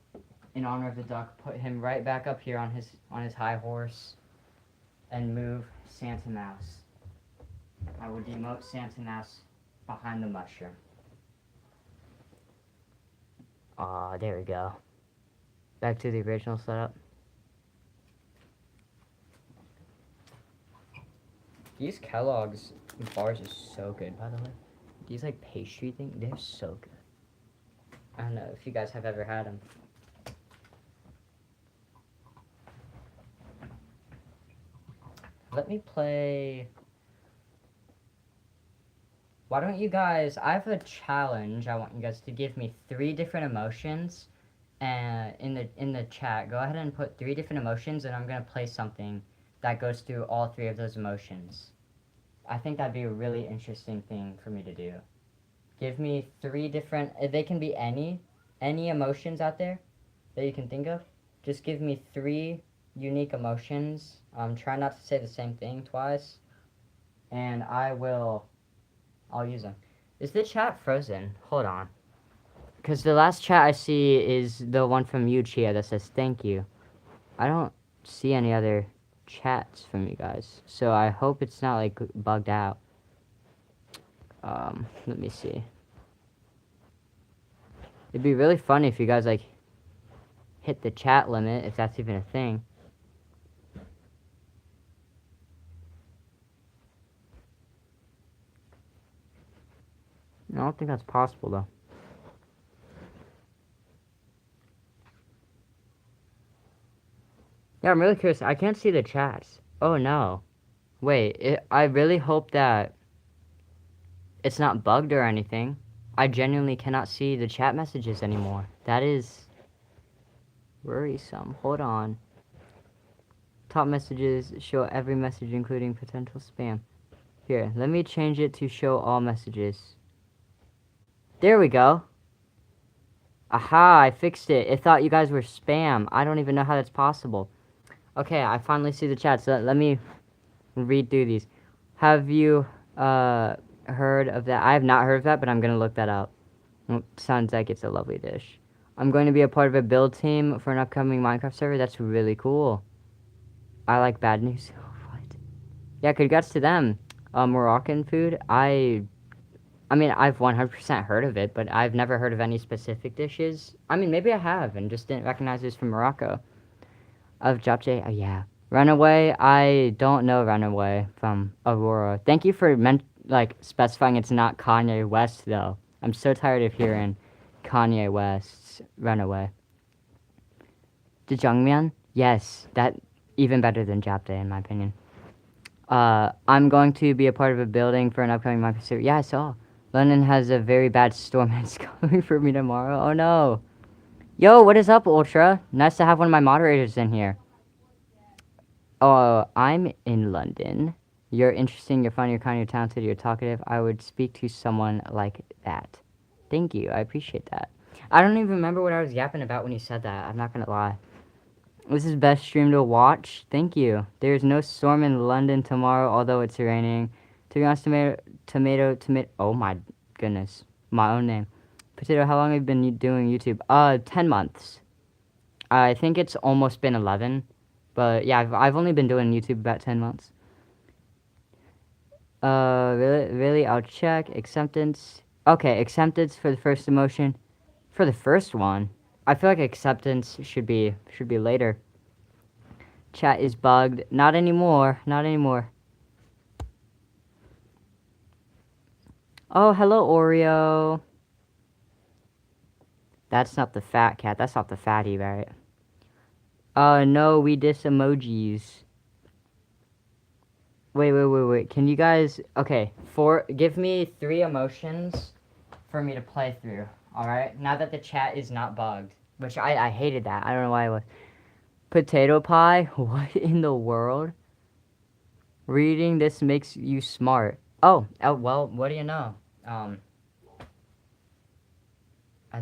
in honor of the duck, put him right back up here on his high horse and move Santa Mouse. I will demote Santa Mouse behind the mushroom. Aw, there we go. Back to the original setup. These Kellogg's bars are so good, by the way. These like pastry things, they're so good. I don't know if you guys have ever had them. Let me play. Why don't you guys, I have a challenge. I want you guys to give me 3 different emotions in the chat. Go ahead and put 3 different emotions, and I'm going to play something that goes through all 3 of those emotions. I think that'd be a really interesting thing for me to do. Give me 3 different, they can be any emotions out there that you can think of. Just give me 3 unique emotions. Try not to say the same thing twice, and I'll use them. Is the chat frozen? Hold on. Because the last chat I see is the one from you, Chia, that says thank you. I don't see any other chats from you guys. So I hope it's not, like, bugged out. Let me see. It'd be really funny if you guys, like, hit the chat limit, if that's even a thing. I don't think that's possible, though. Yeah, I'm really curious. I can't see the chats. Oh, no. Wait, I really hope that it's not bugged or anything. I genuinely cannot see the chat messages anymore. That is worrisome. Hold on. Top messages show every message, including potential spam. Here, let me change it to show all messages. There we go. Aha, I fixed it. It thought you guys were spam. I don't even know how that's possible. Okay, I finally see the chat, so let me read through these. Have you heard of that? I have not heard of that, but I'm going to look that up. Sounds like it's a lovely dish. I'm going to be a part of a build team for an upcoming Minecraft server. That's really cool. I like bad news. What? Yeah, congrats to them. Moroccan food. I mean, I've 100% heard of it, but I've never heard of any specific dishes. I mean, maybe I have and just didn't recognize it was from Morocco. Of Japche, yeah. Runaway, I don't know Runaway from Aurora. Thank you for specifying it's not Kanye West, though. I'm so tired of hearing Kanye West's Runaway. Jajangmyeon? Yes, that even better than Japche, in my opinion. I'm going to be a part of a building for an upcoming Minecraft series. Yeah, I saw. London has a very bad storm and it's coming for me tomorrow. Oh, no. Yo, what is up, Ultra? Nice to have one of my moderators in here. Oh, I'm in London. You're interesting, you're funny, you're kind, you're talented, you're talkative. I would speak to someone like that. Thank you, I appreciate that. I don't even remember what I was yapping about when you said that. I'm not gonna lie. This is best stream to watch. Thank you. There's no storm in London tomorrow, although it's raining. To be honest, tomato. Oh my goodness, my own name. Potato. How long have you been doing YouTube? 10 months. I think it's almost been 11, but yeah, I've only been doing YouTube about 10 months. Really, I'll check acceptance. Okay, acceptance for the first emotion. For the first one, I feel like acceptance should be later. Chat is bugged. Not anymore. Not anymore. Oh, hello, Oreo. That's not the fat cat. That's not the fatty, right? No, we diss emojis. Wait. Can you guys... Okay, give me 3 emotions for me to play through, alright? Now that the chat is not bugged. Which I hated that. I don't know why it was. Potato pie? What in the world? Reading this makes you smart. Oh, well, what do you know? I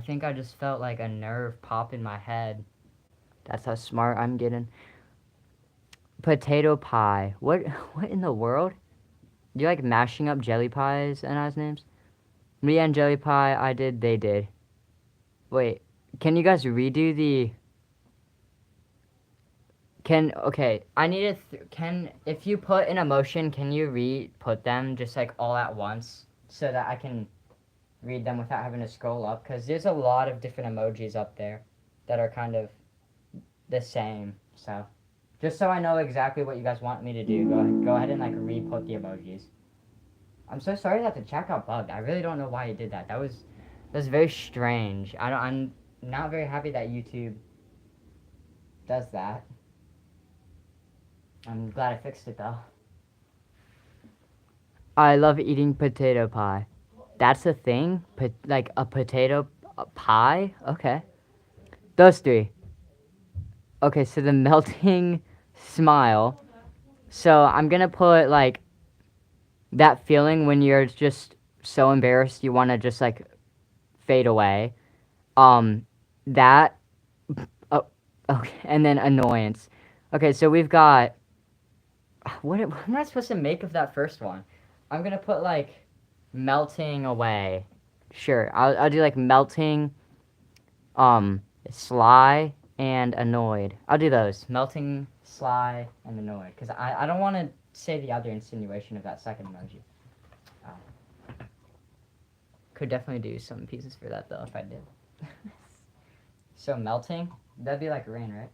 think I just felt like a nerve pop in my head. That's how smart I'm getting. Potato pie. What in the world? Do you like mashing up jelly pies and us names? Me and jelly pie, I did, they did. Wait, can you guys redo the... Okay, I need to... if you put an emotion, can you re-put them just like all at once? So that I can read them without having to scroll up? Because there's a lot of different emojis up there that are kind of the same, so... Just so I know exactly what you guys want me to do, go ahead and like re-put the emojis. I'm so sorry that the chat got bugged. I really don't know why it did that. That was very strange. I'm not very happy that YouTube does that. I'm glad I fixed it though. I love eating potato pie. That's a thing? Like a potato pie? Okay. Those 3. Okay, so the melting smile. So I'm gonna put like that feeling when you're just so embarrassed you want to just like fade away. That. Oh, okay, and then annoyance. Okay, so we've got. What am I supposed to make of that first one? I'm gonna put like melting away. Sure, I'll do like melting, sly and annoyed. I'll do those. Melting, sly, and annoyed. Because I don't want to say the other insinuation of that second emoji. Could definitely do some pieces for that, though, if I did. So melting? That'd be like rain, right?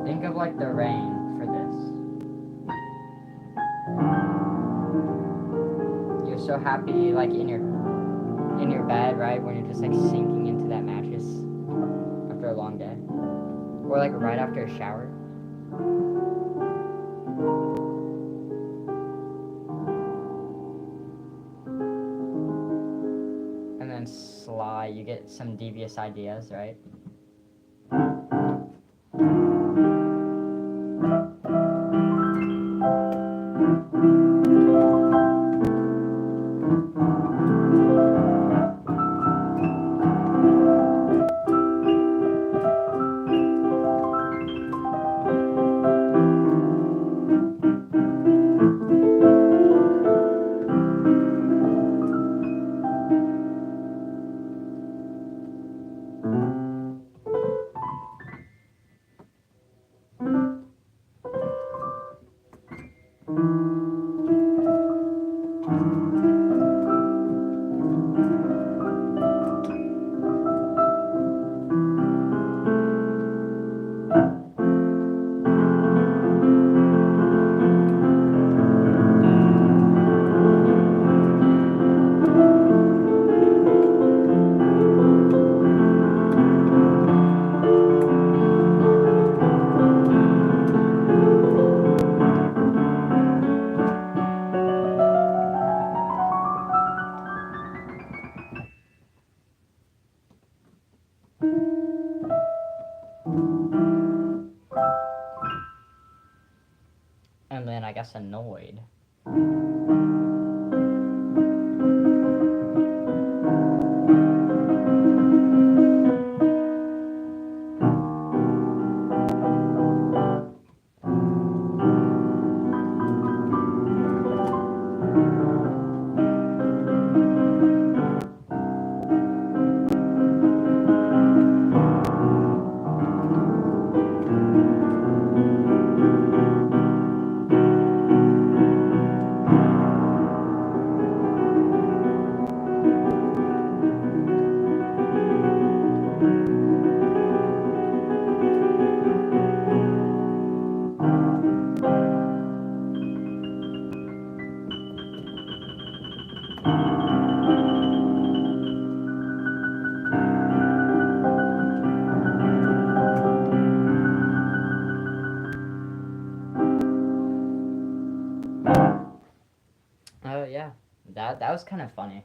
Think of like the rain for this. You're so happy, like in your bed, right, when you're just like sinking into that mattress after a long day, or like right after a shower. And then sly, you get some devious ideas, right? less annoyed. Oh yeah, that was kind of funny.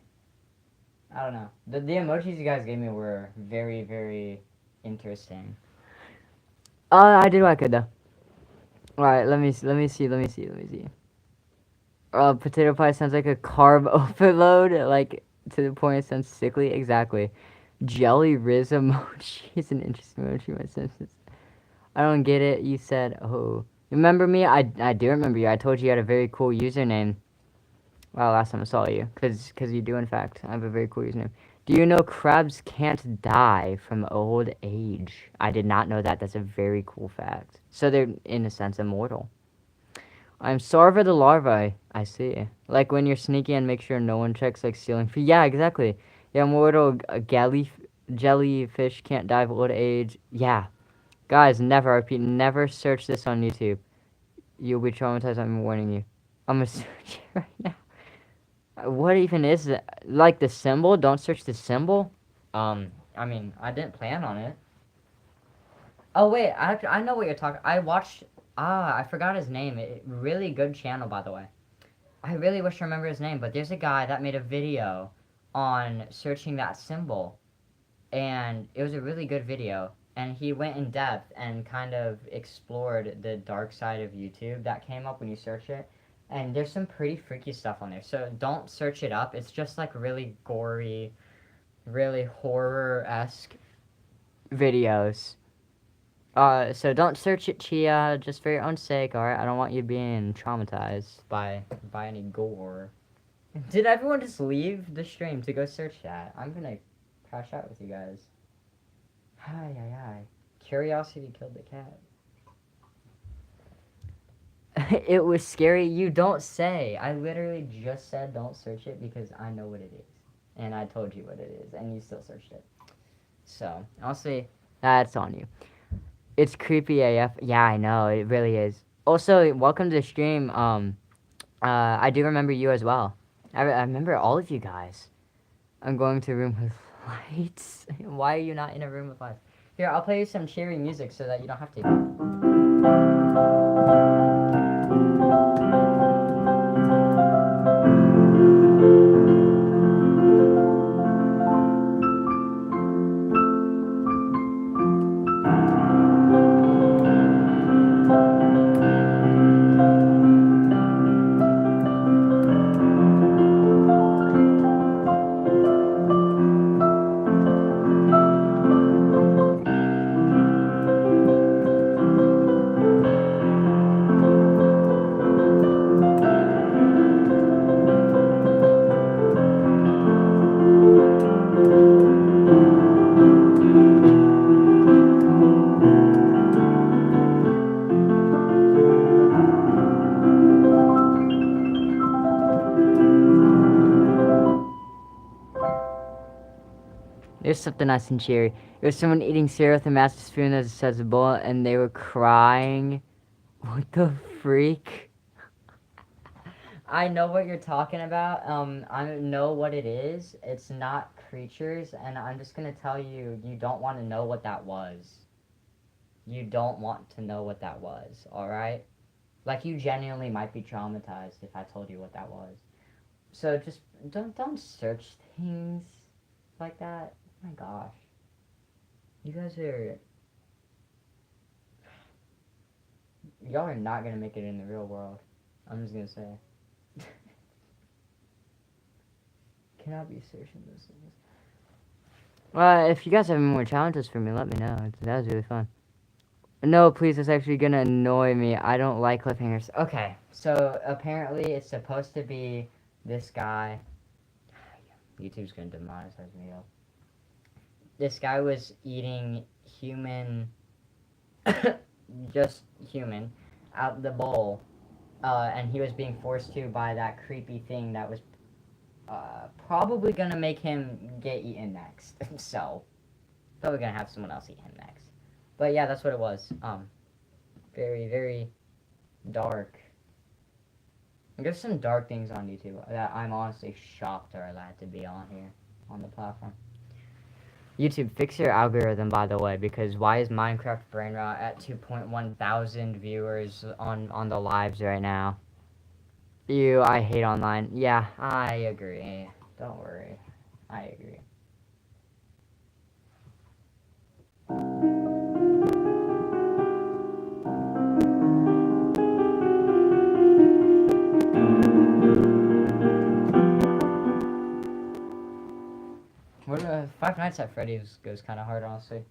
I don't know. The emojis you guys gave me were very, very interesting. I did what I could though. Alright, let me see. Potato pie sounds like a carb overload, like to the point it sounds sickly. Exactly. Jelly Riz emoji is an interesting emoji in my senses. I don't get it. You said, oh. Remember me? I do remember you. I told you you had a very cool username. Well, last time I saw you. Cause you do, in fact. I have a very cool username. Do you know crabs can't die from old age? I did not know that. That's a very cool fact. So they're, in a sense, immortal. I'm Sarva the larvae. I see. Like when you're sneaky and make sure no one checks, like stealing food. Yeah, exactly. Yeah, immortal jellyfish can't die of old age. Yeah. Guys, never, I repeat, never search this on YouTube. You'll be traumatized, I'm warning you. I'm gonna search it right now. What even is it? Like the symbol? Don't search the symbol? I mean, I didn't plan on it. Oh wait, I know what you're talking. I watched. I forgot his name. Really good channel, by the way. I really wish I remember his name, but there's a guy that made a video on searching that symbol, and it was a really good video. And he went in depth and kind of explored the dark side of YouTube that came up when you search it. And there's some pretty freaky stuff on there. So don't search it up. It's just like really gory, really horror-esque videos. So don't search it, Chia, just for your own sake, alright? I don't want you being traumatized by any gore. Did everyone just leave the stream to go search that? I'm gonna crash out with you guys. Hi, hi, hi. Curiosity killed the cat. It was scary. You don't say. I literally just said don't search it because I know what it is. And I told you what it is, and you still searched it. So, honestly, that's on you. It's creepy AF. Yeah, I know. It really is. Also, welcome to the stream. I do remember you as well. I remember all of you guys. I'm going to a room with lights. Why are you not in a room with lights? Here, I'll play you some cheery music so that you don't have to. There's something nice and cheery. It was someone eating cereal with a massive spoon that says a bowl, and they were crying. What the freak? I know what you're talking about. I know what it is. It's not creatures, and I'm just gonna tell you, you don't want to know what that was. You don't want to know what that was, alright? Like, you genuinely might be traumatized if I told you what that was. So just, don't search things like that. Oh my gosh. You guys are... Y'all are not gonna make it in the real world. I'm just gonna say. Cannot be searching those things. Well, if you guys have any more challenges for me, let me know. That was really fun. No, please, it's actually gonna annoy me. I don't like cliffhangers. Okay, so apparently it's supposed to be this guy. YouTube's gonna demonetize me up. This guy was eating human, just human, out the bowl, and he was being forced to by that creepy thing that was probably gonna make him get eaten next. So, probably gonna have someone else eat him next. But yeah, that's what it was. Very, very dark. There's some dark things on YouTube that I'm honestly shocked are allowed to be on here, on the platform. YouTube, fix your algorithm, by the way, because why is Minecraft Brain Rot at 2.1 thousand viewers on the lives right now? Ew, I hate online. Yeah, I agree. Don't worry. I agree. What Five Nights at Freddy's goes kind of hard, honestly.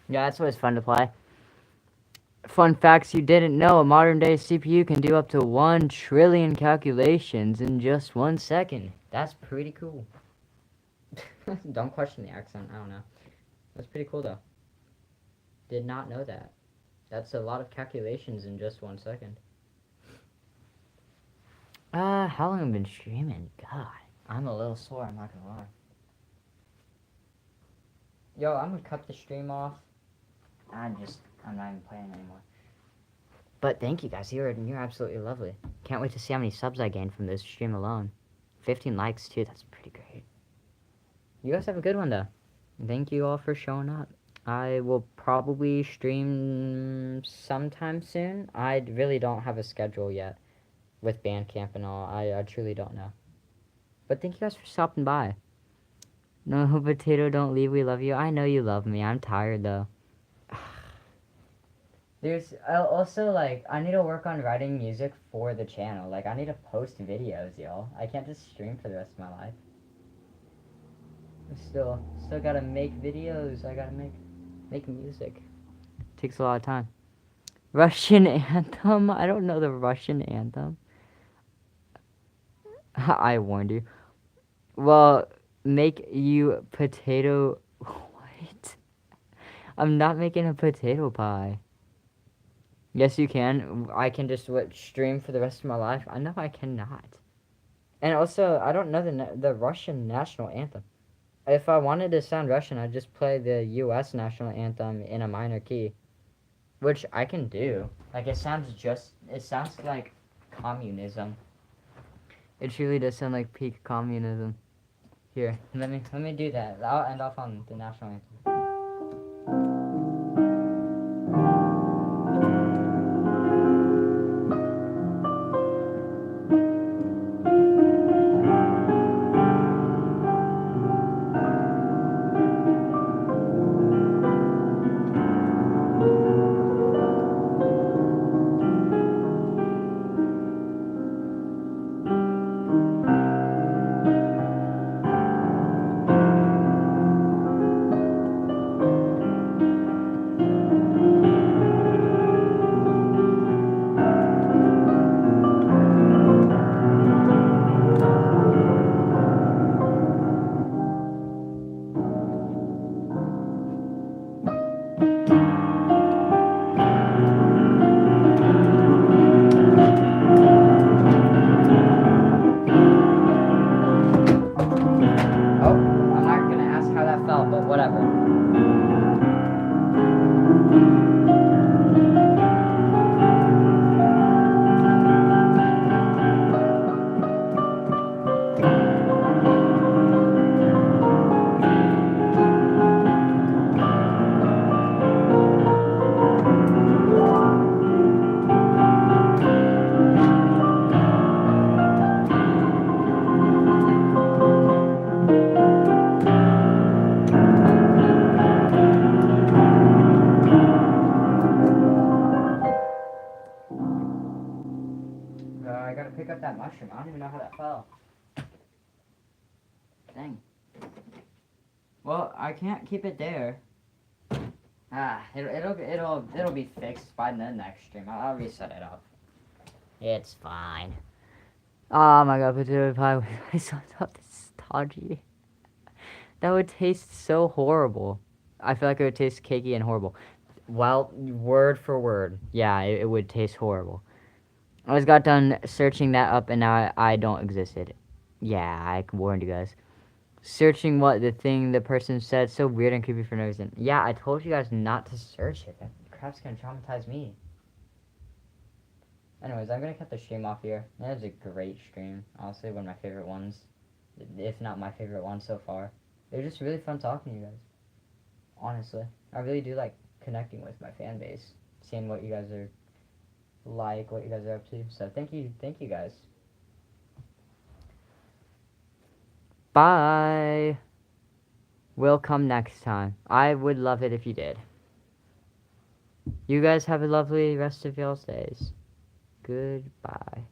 Yeah, that's what's fun to play. Fun facts you didn't know, a modern day CPU can do up to 1 trillion calculations in just 1 second. That's pretty cool. Don't question the accent, I don't know. That's pretty cool though. Did not know that. That's a lot of calculations in just 1 second. How long have I been streaming? God. I'm a little sore, I'm not gonna lie. Yo, I'm gonna cut the stream off. I'm not even playing anymore. But thank you guys, you're absolutely lovely. Can't wait to see how many subs I gain from this stream alone. 15 likes too, that's pretty great. You guys have a good one though. Thank you all for showing up. I will probably stream sometime soon. I really don't have a schedule yet with Bandcamp and all. I truly don't know. But thank you guys for stopping by. No, potato, don't leave. We love you. I know you love me. I'm tired though. There's also, like, I need to work on writing music for the channel. Like, I need to post videos, y'all. I can't just stream for the rest of my life. Still gotta make videos. I gotta make music. Takes a lot of time. Russian anthem? I don't know the Russian anthem. I warned you. Well, make you potato... What? I'm not making a potato pie. Yes, you can. I can just stream for the rest of my life. I know I cannot. And also, I don't know the Russian national anthem. If I wanted to sound Russian, I'd just play the U.S. national anthem in a minor key, which I can do. Like, it sounds like communism. It truly does sound like peak communism. Here, let me do that. I'll end off on the national anthem. to pick up that mushroom. I don't even know how that fell. Dang. Well, I can't keep it there. It'll be fixed by the next stream. I'll reset it up. It's fine. Oh my god, potato pie with rice on top. This is stodgy. That would taste so horrible. I feel like it would taste cakey and horrible. Well, word for word. Yeah, it would taste horrible. I just got done searching that up and now I don't exist it. Yeah, I warned you guys. Searching what the person said, so weird and creepy for no reason. Yeah, I told you guys not to search it. That crap's gonna traumatize me. Anyways, I'm gonna cut the stream off here. That was a great stream. Honestly, one of my favorite ones. If not my favorite one so far. It was just really fun talking to you guys. Honestly. I really do like connecting with my fan base. Seeing what you guys are like, what you guys are up to. So thank you guys. Bye. Will come next time. I would love it if you did. You guys have a lovely rest of y'all's days. Goodbye.